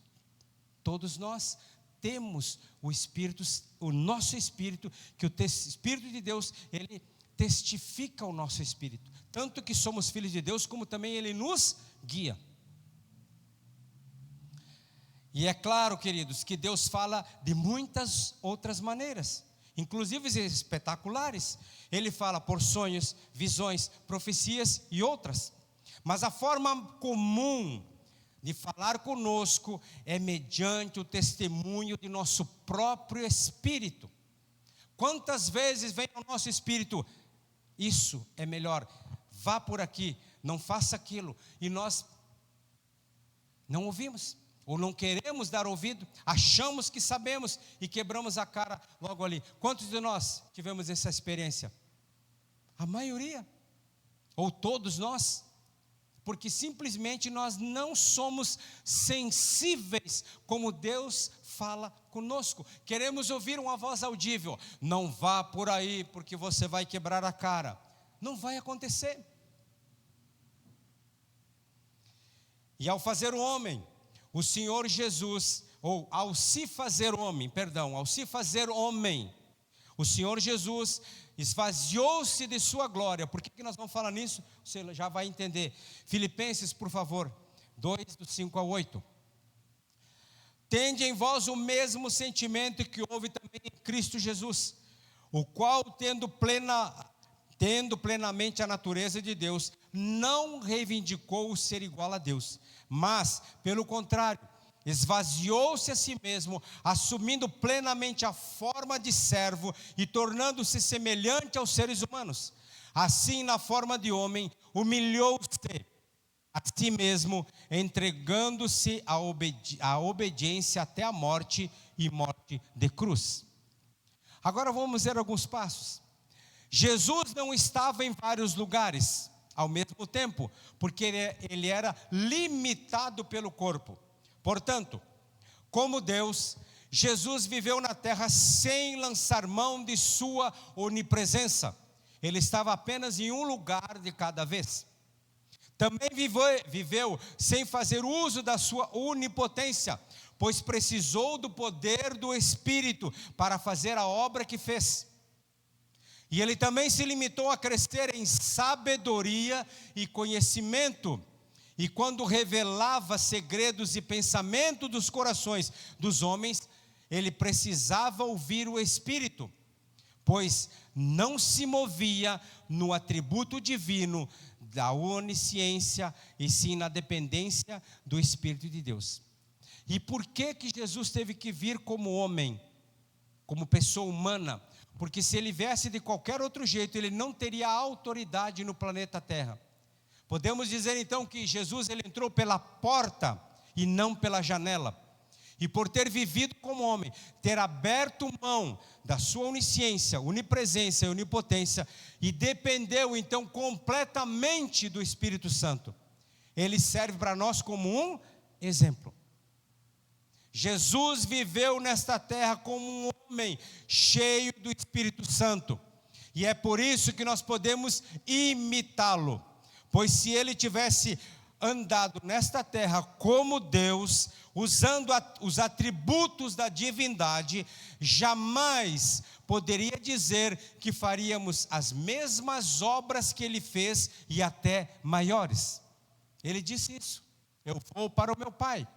todos nós temos o Espírito, o nosso Espírito, que o Espírito de Deus, ele testifica o nosso Espírito. Tanto que somos filhos de Deus, como também Ele nos guia. E é claro, queridos, que Deus fala de muitas outras maneiras, inclusive espetaculares. Ele fala por sonhos, visões, profecias e outras. Mas a forma comum de falar conosco é mediante o testemunho de nosso próprio espírito. Quantas vezes vem ao nosso espírito: isso é melhor, vá por aqui, não faça aquilo, e nós não ouvimos, ou não queremos dar ouvido, achamos que sabemos e quebramos a cara logo ali. Quantos de nós tivemos essa experiência? A maioria, ou todos nós. Porque simplesmente nós não somos sensíveis como Deus fala conosco. Queremos ouvir uma voz audível: não vá por aí porque você vai quebrar a cara. Não vai acontecer. E ao fazer o homem, o Senhor Jesus, ou ao se fazer homem, o Senhor Jesus esvaziou-se de sua glória. Por que nós vamos falar nisso? Você já vai entender. Filipenses, por favor, 2, do 5 ao 8. Tende em vós o mesmo sentimento que houve também em Cristo Jesus, o qual, tendo plenamente a natureza de Deus, não reivindicou o ser igual a Deus, mas, pelo contrário, esvaziou-se a si mesmo, assumindo plenamente a forma de servo e tornando-se semelhante aos seres humanos. Assim, na forma de homem, humilhou-se a si mesmo, entregando-se à obediência até a morte, e morte de cruz. Agora vamos ver alguns passos. Jesus não estava em vários lugares ao mesmo tempo, porque ele era limitado pelo corpo. Portanto, como Deus, Jesus viveu na terra sem lançar mão de sua onipresença. Ele estava apenas em um lugar de cada vez. Também viveu sem fazer uso da sua onipotência, pois precisou do poder do Espírito para fazer a obra que fez. E ele também se limitou a crescer em sabedoria e conhecimento. E quando revelava segredos e pensamentos dos corações dos homens, ele precisava ouvir o Espírito, pois não se movia no atributo divino da onisciência, e sim na dependência do Espírito de Deus. E por que Jesus teve que vir como homem? como pessoa humana, porque se ele viesse de qualquer outro jeito, ele não teria autoridade no planeta Terra. Podemos dizer então que Jesus ele entrou pela porta e não pela janela. E por ter vivido como homem, ter aberto mão da sua onisciência, onipresença e onipotência, e dependeu então completamente do Espírito Santo, ele serve para nós como um exemplo. Jesus viveu nesta terra como um homem cheio do Espírito Santo, e é por isso que nós podemos imitá-lo, pois se ele tivesse andado nesta terra como Deus, usando os atributos da divindade, jamais poderia dizer que faríamos as mesmas obras que ele fez e até maiores. Ele disse isso: eu vou para o meu Pai,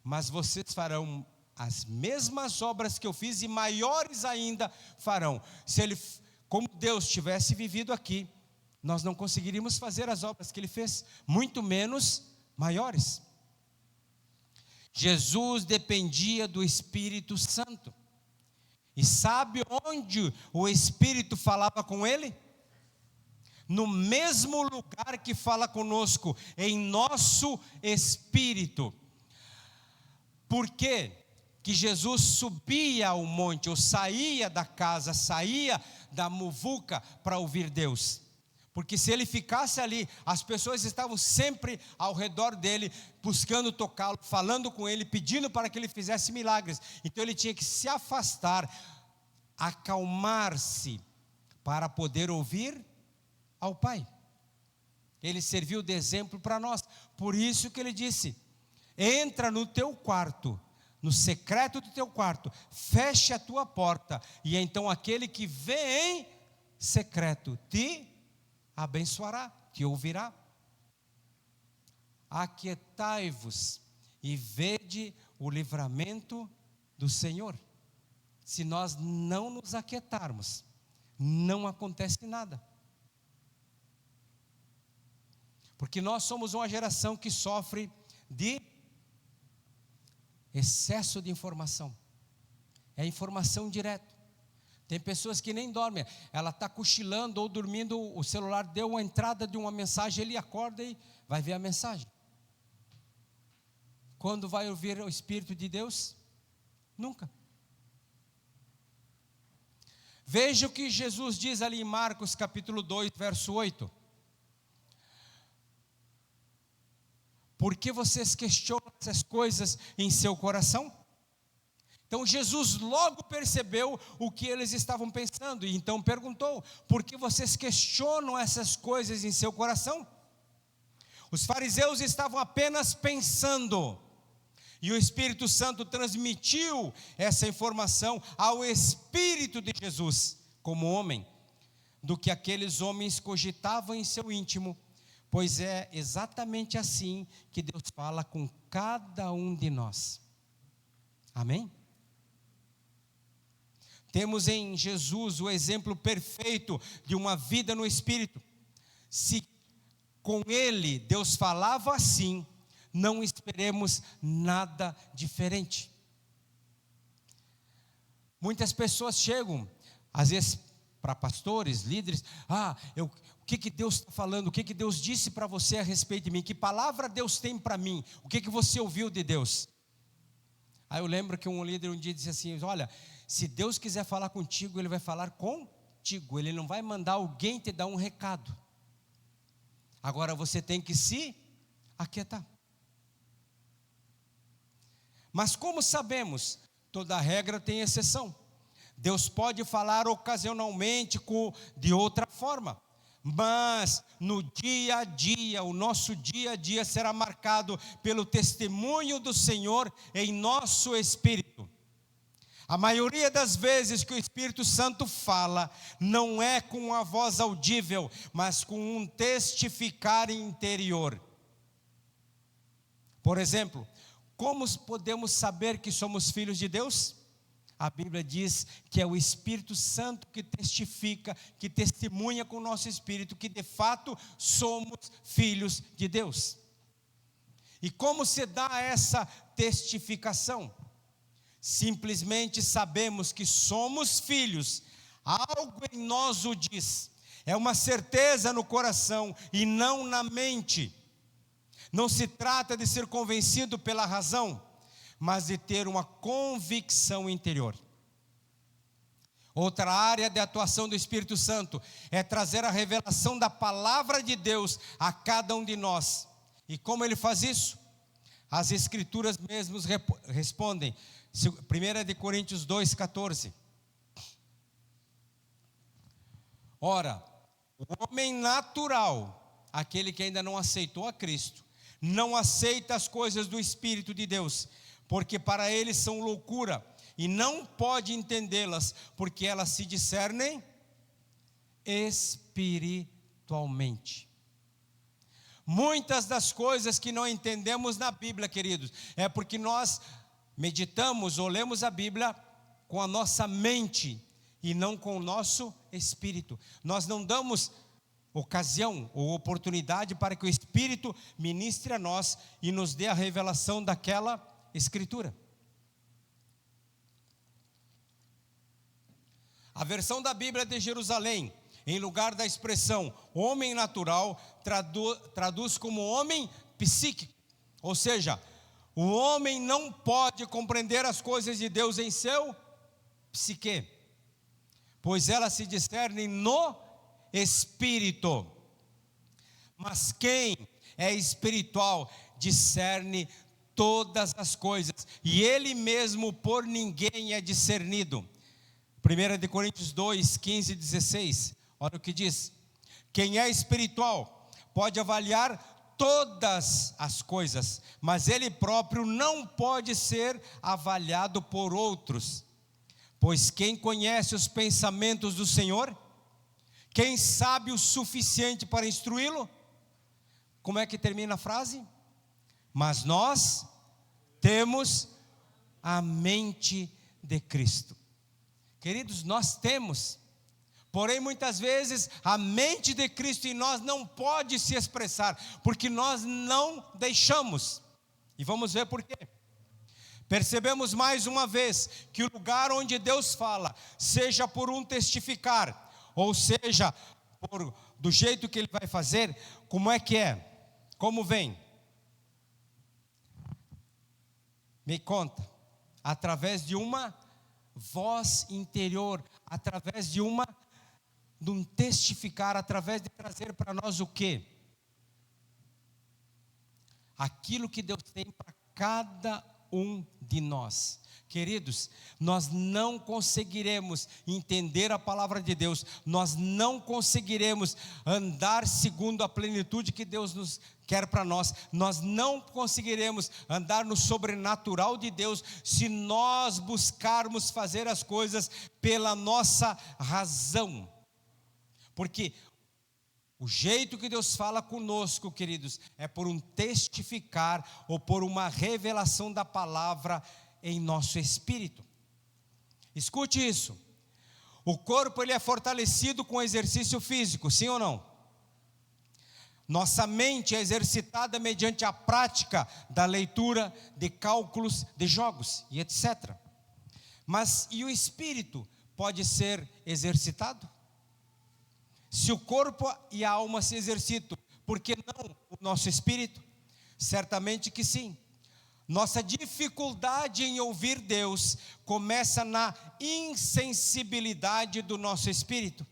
mas vocês farão as mesmas obras que eu fiz e maiores ainda farão. Se ele, como Deus, tivesse vivido aqui, nós não conseguiríamos fazer as obras que ele fez, muito menos maiores. Jesus dependia do Espírito Santo. E sabe onde o Espírito falava com ele? No mesmo lugar que fala conosco, em nosso espírito. Por quê que Jesus subia ao monte, ou saía da casa, saía da muvuca para ouvir Deus? Porque se ele ficasse ali, as pessoas estavam sempre ao redor dele, buscando tocá-lo, falando com ele, pedindo para que ele fizesse milagres. Então ele tinha que se afastar, acalmar-se, para poder ouvir ao Pai. Ele serviu de exemplo para nós. Por isso que ele disse: entra no teu quarto, no secreto do teu quarto, feche a tua porta, e então aquele que vê em secreto te abençoará, te ouvirá. Aquietai-vos e vede o livramento do Senhor. Se nós não nos aquietarmos, não acontece nada. Porque nós somos uma geração que sofre de excesso de informação. É informação direta. Tem pessoas que nem dormem, ela está cochilando ou dormindo, o celular deu uma entrada de uma mensagem, ele acorda e vai ver a mensagem. Quando vai ouvir o Espírito de Deus? Nunca. Veja o que Jesus diz ali em Marcos capítulo 2, verso 8. Por que vocês questionam essas coisas em seu coração? Então Jesus logo percebeu o que eles estavam pensando, e então perguntou: por que vocês questionam essas coisas em seu coração? Os fariseus estavam apenas pensando, e o Espírito Santo transmitiu essa informação ao Espírito de Jesus, como homem, do que aqueles homens cogitavam em seu íntimo, pois é exatamente assim que Deus fala com cada um de nós. Amém? Temos em Jesus o exemplo perfeito de uma vida no Espírito. Se com Ele Deus falava assim, não esperemos nada diferente. Muitas pessoas chegam, às vezes para pastores, líderes: o que Deus está falando, o que Deus disse para você a respeito de mim, que palavra Deus tem para mim, o que você ouviu de Deus? Aí eu lembro que um líder um dia disse assim: olha, se Deus quiser falar contigo, Ele vai falar contigo, Ele não vai mandar alguém te dar um recado. Agora você tem que se aquietar. Mas como sabemos? Toda regra tem exceção. Deus pode falar ocasionalmente de outra forma, mas no dia a dia, o nosso dia a dia será marcado pelo testemunho do Senhor em nosso espírito. A maioria das vezes que o Espírito Santo fala, não é com uma voz audível, mas com um testificar interior. Por exemplo, como podemos saber que somos filhos de Deus? A Bíblia diz que é o Espírito Santo que testifica, que testemunha com o nosso espírito, que de fato somos filhos de Deus. E como se dá essa testificação? Simplesmente sabemos que somos filhos. Algo em nós o diz. É uma certeza no coração e não na mente. Não se trata de ser convencido pela razão, mas de ter uma convicção interior. Outra área de atuação do Espírito Santo é trazer a revelação da palavra de Deus a cada um de nós. E como ele faz isso? As Escrituras mesmos respondem. 1 Coríntios 2,14. Ora, o homem natural, aquele que ainda não aceitou a Cristo, não aceita as coisas do Espírito de Deus, porque para ele são loucura, e não pode entendê-las, porque elas se discernem espiritualmente. Muitas das coisas que não entendemos na Bíblia, queridos, é porque nós meditamos ou lemos a Bíblia com a nossa mente e não com o nosso espírito. Nós não damos ocasião ou oportunidade para que o Espírito ministre a nós e nos dê a revelação daquela Escritura. A versão da Bíblia de Jerusalém, em lugar da expressão homem natural, traduz como homem psíquico. Ou seja, o homem não pode compreender as coisas de Deus em seu psique, pois elas se discernem no Espírito. Mas quem é espiritual discerne todas as coisas, e ele mesmo por ninguém é discernido. 1 Coríntios 2, 15 e 16, olha o que diz: quem é espiritual pode avaliar todas as coisas, mas ele próprio não pode ser avaliado por outros. Pois quem conhece os pensamentos do Senhor? Quem sabe o suficiente para instruí-lo? Como é que termina a frase? Mas nós temos a mente de Cristo. Queridos, nós temos, porém muitas vezes a mente de Cristo em nós não pode se expressar, porque nós não deixamos. E vamos ver por quê. Percebemos mais uma vez que o lugar onde Deus fala, seja por um testificar, ou seja, do jeito que Ele vai fazer, como é que é? Como vem? Me conta. Através de uma voz interior, através de um testificar, através de trazer para nós o quê? Aquilo que Deus tem para cada um de nós. Queridos, nós não conseguiremos entender a palavra de Deus, nós não conseguiremos andar segundo a plenitude que Deus nos quer para nós, nós não conseguiremos andar no sobrenatural de Deus, se nós buscarmos fazer as coisas pela nossa razão. Porque o jeito que Deus fala conosco, queridos, é por um testificar ou por uma revelação da palavra em nosso espírito. Escute isso. O corpo ele é fortalecido com exercício físico, sim ou não? Nossa mente é exercitada mediante a prática da leitura, de cálculos, de jogos e etc. Mas e o espírito pode ser exercitado? Se o corpo e a alma se exercitam, por que não o nosso espírito? Certamente que sim. Nossa dificuldade em ouvir Deus começa na insensibilidade do nosso espírito.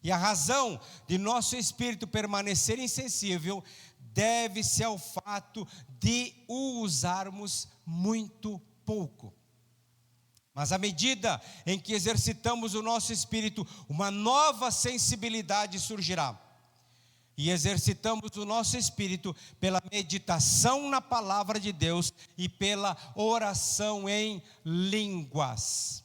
E a razão de nosso espírito permanecer insensível deve-se ao fato de o usarmos muito pouco. Mas à medida em que exercitamos o nosso espírito, uma nova sensibilidade surgirá. E exercitamos o nosso espírito pela meditação na palavra de Deus e pela oração em línguas.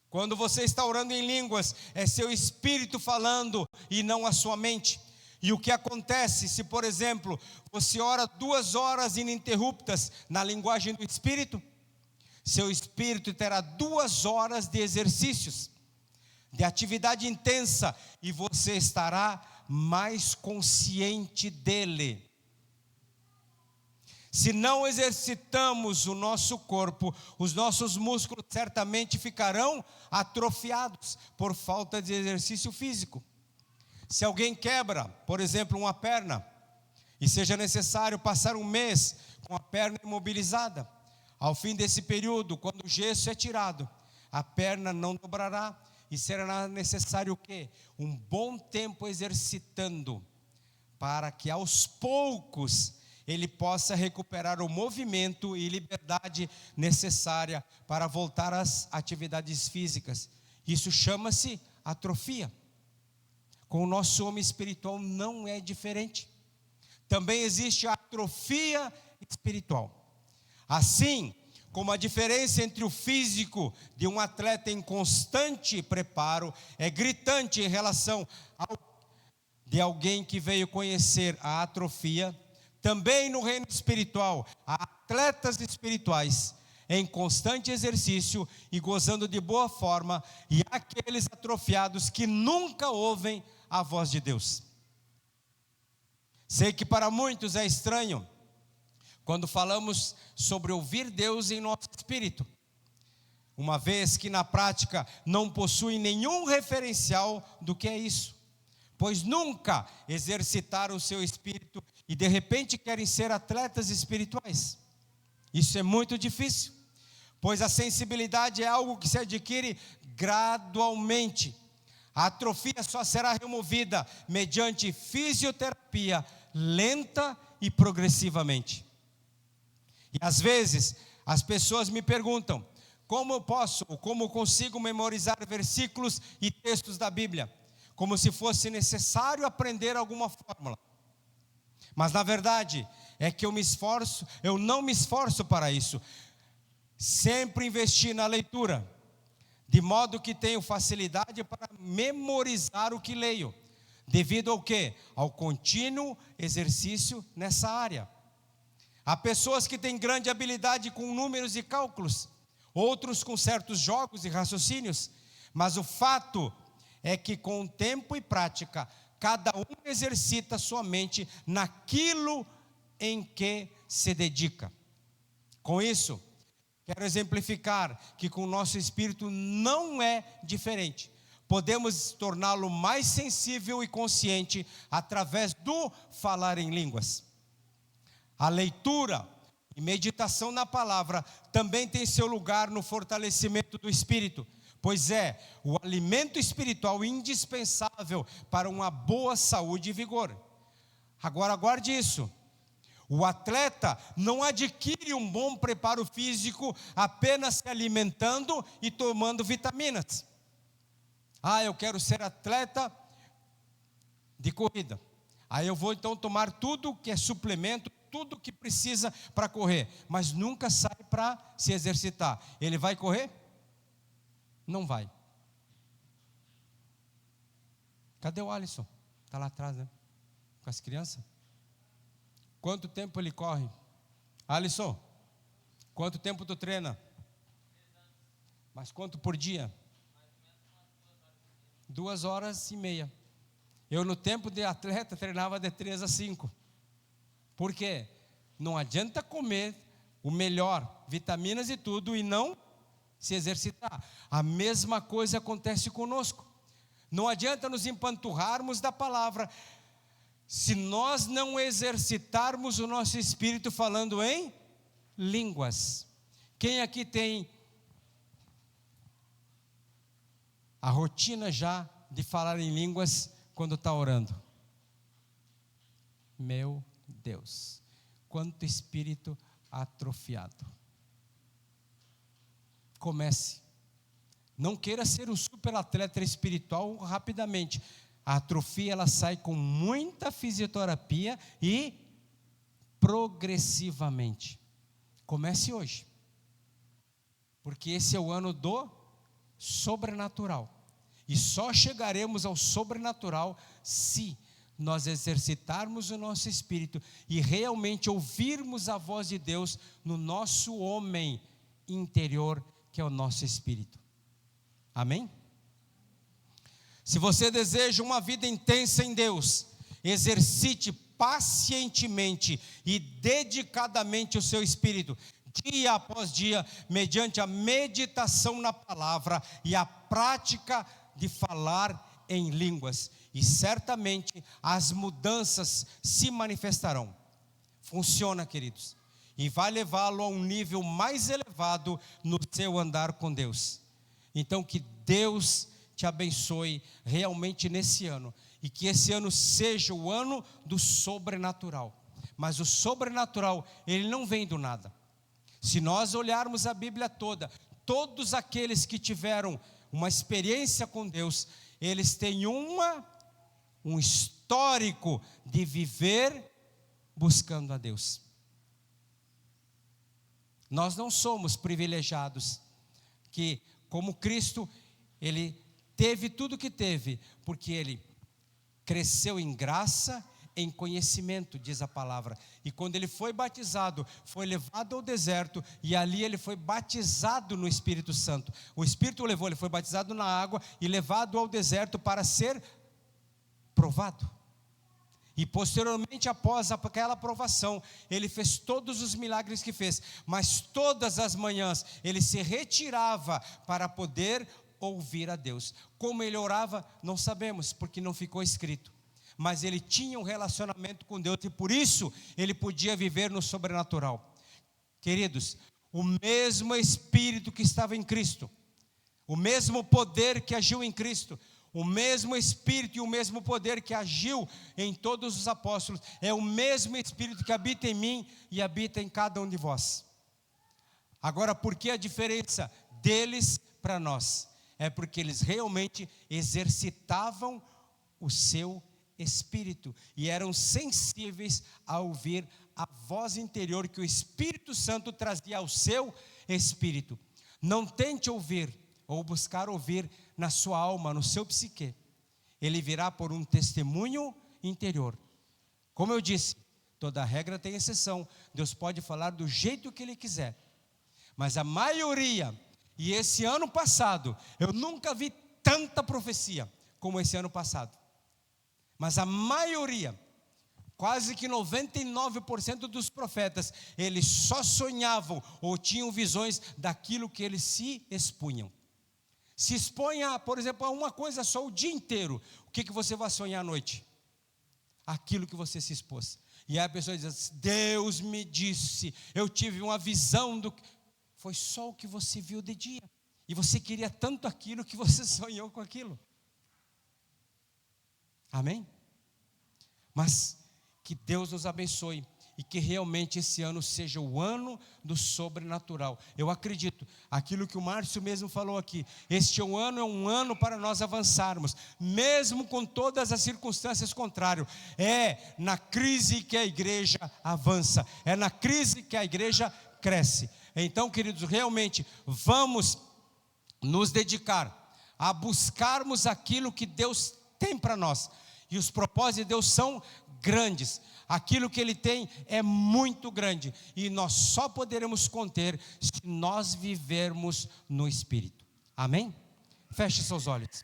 Quando você está orando em línguas, é seu espírito falando e não a sua mente. E o que acontece se, por exemplo, você ora 2 horas ininterruptas na linguagem do Espírito? Seu espírito terá 2 horas de exercícios, de atividade intensa, e você estará mais consciente dele. Se não exercitamos o nosso corpo, os nossos músculos certamente ficarão atrofiados por falta de exercício físico. Se alguém quebra, por exemplo, uma perna, e seja necessário passar um mês com a perna imobilizada, ao fim desse período, quando o gesso é tirado, a perna não dobrará e será necessário o quê? Um bom tempo exercitando, para que aos poucos ele possa recuperar o movimento e liberdade necessária para voltar às atividades físicas. Isso chama-se atrofia. Com o nosso homem espiritual não é diferente. Também existe a atrofia espiritual. Assim como a diferença entre o físico de um atleta em constante preparo é gritante em relação ao de alguém que veio conhecer a atrofia, também no reino espiritual, há atletas espirituais em constante exercício e gozando de boa forma, e há aqueles atrofiados que nunca ouvem a voz de Deus. Sei que para muitos é estranho quando falamos sobre ouvir Deus em nosso espírito, uma vez que na prática não possuem nenhum referencial do que é isso, pois nunca exercitaram o seu espírito e de repente querem ser atletas espirituais. Isso é muito difícil, pois a sensibilidade é algo que se adquire gradualmente. A atrofia só será removida mediante fisioterapia lenta e progressivamente. E às vezes as pessoas me perguntam: como eu posso, ou como consigo memorizar versículos e textos da Bíblia? Como se fosse necessário aprender alguma fórmula. Mas na verdade é que eu não me esforço para isso. Sempre investi na leitura, de modo que tenho facilidade para memorizar o que leio, devido ao quê? Ao contínuo exercício nessa área. Há pessoas que têm grande habilidade com números e cálculos, outros com certos jogos e raciocínios, mas o fato é que com tempo e prática, cada um exercita sua mente naquilo em que se dedica. Com isso, quero exemplificar que com o nosso espírito não é diferente. Podemos torná-lo mais sensível e consciente através do falar em línguas. A leitura e meditação na palavra também tem seu lugar no fortalecimento do espírito, pois é o alimento espiritual indispensável para uma boa saúde e vigor. Agora guarde isso: o atleta não adquire um bom preparo físico apenas se alimentando e tomando vitaminas. Eu quero ser atleta de corrida, aí eu vou então tomar tudo que é suplemento, tudo que precisa para correr, mas nunca sai para se exercitar. Ele vai correr? Não vai. Cadê o Alisson? Está lá atrás, né? Com as crianças. Quanto tempo ele corre? Alisson, quanto tempo tu treina? Mas quanto por dia? 2h30. Eu no tempo de atleta treinava de 3 a 5. Por quê? Não adianta comer o melhor, vitaminas e tudo, e não se exercitar. A mesma coisa acontece conosco. Não adianta nos empanturrarmos da palavra se nós não exercitarmos o nosso espírito falando em línguas. Quem aqui tem a rotina já de falar em línguas quando está orando? Meu Deus, quanto espírito atrofiado. Comece. Não queira ser um super atleta espiritual rapidamente. A atrofia ela sai com muita fisioterapia e progressivamente. Comece hoje, porque esse é o ano do sobrenatural, e só chegaremos ao sobrenatural se nós exercitarmos o nosso espírito e realmente ouvirmos a voz de Deus no nosso homem interior, que é o nosso espírito. Amém? Se você deseja uma vida intensa em Deus, exercite pacientemente e dedicadamente o seu espírito, dia após dia, mediante a meditação na palavra e a prática de falar em línguas. E certamente as mudanças se manifestarão. Funciona, queridos. E vai levá-lo a um nível mais elevado no seu andar com Deus. Então que Deus te abençoe realmente nesse ano. E que esse ano seja o ano do sobrenatural. Mas o sobrenatural, ele não vem do nada. Se nós olharmos a Bíblia toda, todos aqueles que tiveram uma experiência com Deus, eles têm um histórico de viver buscando a Deus. Nós não somos privilegiados, que como Cristo, Ele teve tudo que teve, porque Ele cresceu em graça, em conhecimento, diz a palavra. E quando Ele foi batizado, foi levado ao deserto, e ali Ele foi batizado no Espírito Santo. O Espírito o levou, Ele foi batizado na água e levado ao deserto para ser provado. E posteriormente, após aquela provação, Ele fez todos os milagres que fez. Mas todas as manhãs, Ele se retirava para poder ouvir a Deus. Como Ele orava, não sabemos, porque não ficou escrito. Mas Ele tinha um relacionamento com Deus, e por isso, Ele podia viver no sobrenatural. Queridos, o mesmo Espírito que estava em Cristo, o mesmo poder que agiu em Cristo, o mesmo Espírito e o mesmo poder que agiu em todos os apóstolos, é o mesmo Espírito que habita em mim e habita em cada um de vós. Agora, por que a diferença deles para nós? É porque eles realmente exercitavam o seu Espírito e eram sensíveis a ouvir a voz interior que o Espírito Santo trazia ao seu Espírito. Não tente ouvir ou buscar ouvir na sua alma, no seu psique. Ele virá por um testemunho interior. Como eu disse, toda regra tem exceção. Deus pode falar do jeito que Ele quiser. Mas a maioria, e esse ano passado, eu nunca vi tanta profecia como esse ano passado. Mas a maioria, quase que 99% dos profetas, eles só sonhavam ou tinham visões daquilo que eles se expunham. Se exponha, por exemplo, a uma coisa só o dia inteiro. O que você vai sonhar à noite? Aquilo que você se expôs. E aí a pessoa diz assim: Deus me disse, eu tive uma visão do... Foi só o que você viu de dia. E você queria tanto aquilo que você sonhou com aquilo. Amém? Mas que Deus nos abençoe. E que realmente esse ano seja o ano do sobrenatural. Eu acredito, aquilo que o Márcio mesmo falou aqui, este ano é um ano para nós avançarmos, mesmo com todas as circunstâncias contrárias. É na crise que a igreja avança, é na crise que a igreja cresce. Então, queridos, realmente vamos nos dedicar a buscarmos aquilo que Deus tem para nós. E os propósitos de Deus são grandes. Aquilo que Ele tem é muito grande. E nós só poderemos conter se nós vivermos no Espírito. Amém? Feche seus olhos.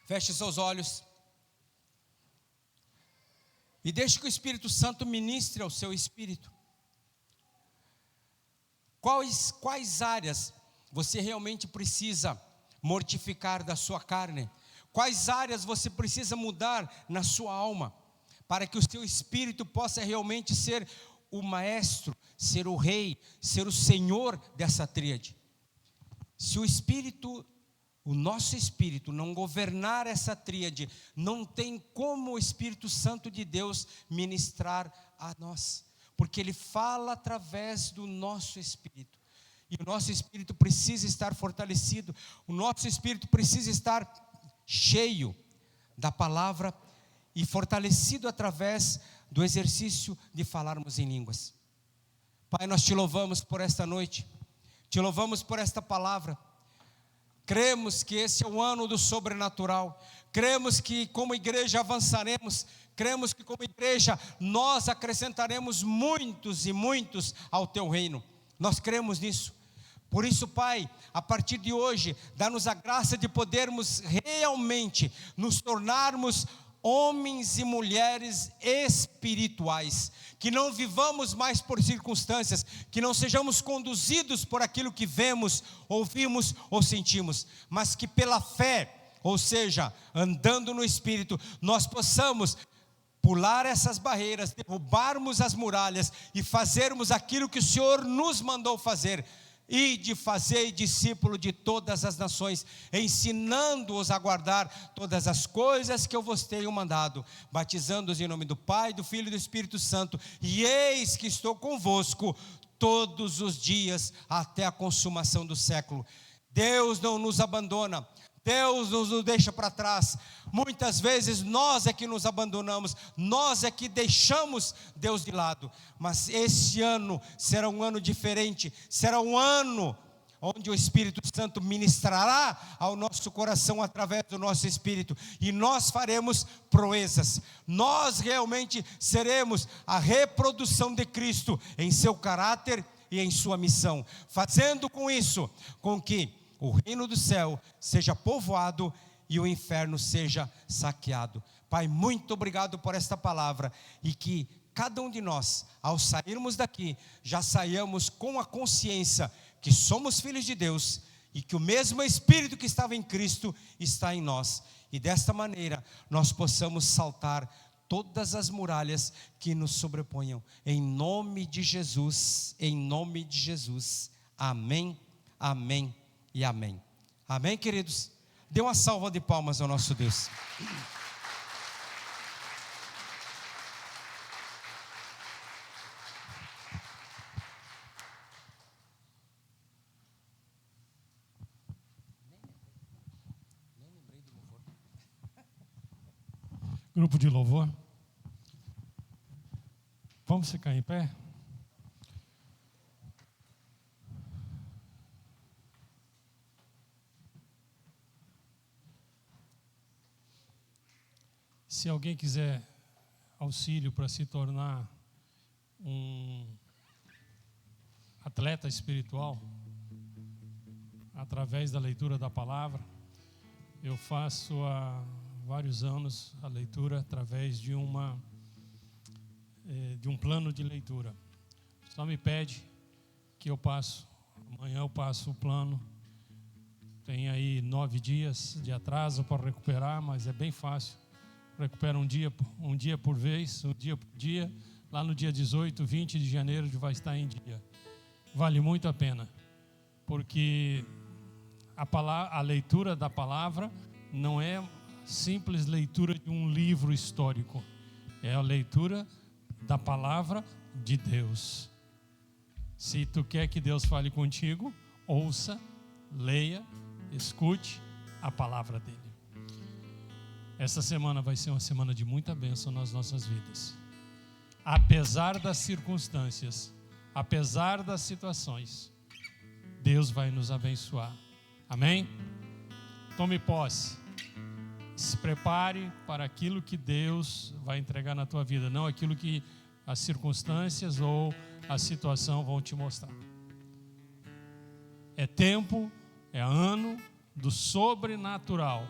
Feche seus olhos. E deixe que o Espírito Santo ministre ao seu espírito. Quais áreas você realmente precisa mortificar da sua carne? Quais áreas você precisa mudar na sua alma, para que o seu espírito possa realmente ser o maestro, ser o rei, ser o senhor dessa tríade? Se o espírito, o nosso espírito não governar essa tríade, não tem como o Espírito Santo de Deus ministrar a nós, porque Ele fala através do nosso espírito. E o nosso espírito precisa estar fortalecido, o nosso espírito precisa estar cheio da palavra e fortalecido através do exercício de falarmos em línguas. Pai, nós te louvamos por esta noite, te louvamos por esta palavra. Cremos que esse é o ano do sobrenatural, cremos que como igreja avançaremos, cremos que como igreja nós acrescentaremos muitos e muitos ao teu reino. Nós cremos nisso. Por isso, Pai, a partir de hoje, dá-nos a graça de podermos realmente nos tornarmos homens e mulheres espirituais, que não vivamos mais por circunstâncias, que não sejamos conduzidos por aquilo que vemos, ouvimos ou sentimos, mas que pela fé, ou seja, andando no Espírito, nós possamos pular essas barreiras, derrubarmos as muralhas e fazermos aquilo que o Senhor nos mandou fazer, e de fazer discípulo de todas as nações, ensinando-os a guardar todas as coisas que eu vos tenho mandado, batizando-os em nome do Pai, do Filho e do Espírito Santo, e eis que estou convosco todos os dias até a consumação do século. Deus não nos abandona, Deus nos deixa para trás. Muitas vezes nós é que nos abandonamos, nós é que deixamos Deus de lado. Mas esse ano será um ano diferente, será um ano onde o Espírito Santo ministrará ao nosso coração através do nosso espírito, e nós faremos proezas. Nós realmente seremos a reprodução de Cristo em seu caráter e em sua missão, fazendo com isso com que o reino do céu seja povoado e o inferno seja saqueado. Pai, muito obrigado por esta palavra, e que cada um de nós, ao sairmos daqui, já saiamos com a consciência que somos filhos de Deus e que o mesmo Espírito que estava em Cristo está em nós, e desta maneira nós possamos saltar todas as muralhas que nos sobreponham, em nome de Jesus, em nome de Jesus. Amém, amém e amém. Amém, queridos? Dê uma salva de palmas ao nosso Deus. Grupo de louvor, vamos ficar em pé? Se alguém quiser auxílio para se tornar um atleta espiritual, através da leitura da palavra, eu faço há vários anos a leitura através de um plano de leitura. Só me pede que eu passo, amanhã eu passo o plano. Tem aí 9 dias de atraso para recuperar, mas é bem fácil. Recupera um dia por vez, um dia por dia. Lá no dia 18, 20 de janeiro vai estar em dia. Vale muito a pena, porque a leitura da palavra não é simples leitura de um livro histórico, é a leitura da palavra de Deus. Se tu quer que Deus fale contigo, ouça, leia, escute a palavra dele. Essa semana vai ser uma semana de muita bênção nas nossas vidas. Apesar das circunstâncias, apesar das situações, Deus vai nos abençoar. Amém? Tome posse. Se prepare para aquilo que Deus vai entregar na tua vida, não aquilo que as circunstâncias ou a situação vão te mostrar. É tempo, é ano do sobrenatural.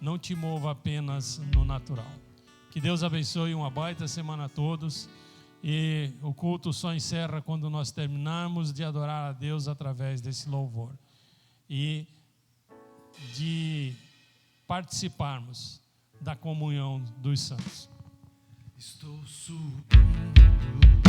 Não te mova apenas no natural. Que Deus abençoe, uma baita semana a todos. E o culto só encerra quando nós terminarmos de adorar a Deus através desse louvor. E de participarmos da comunhão dos santos. Estou subindo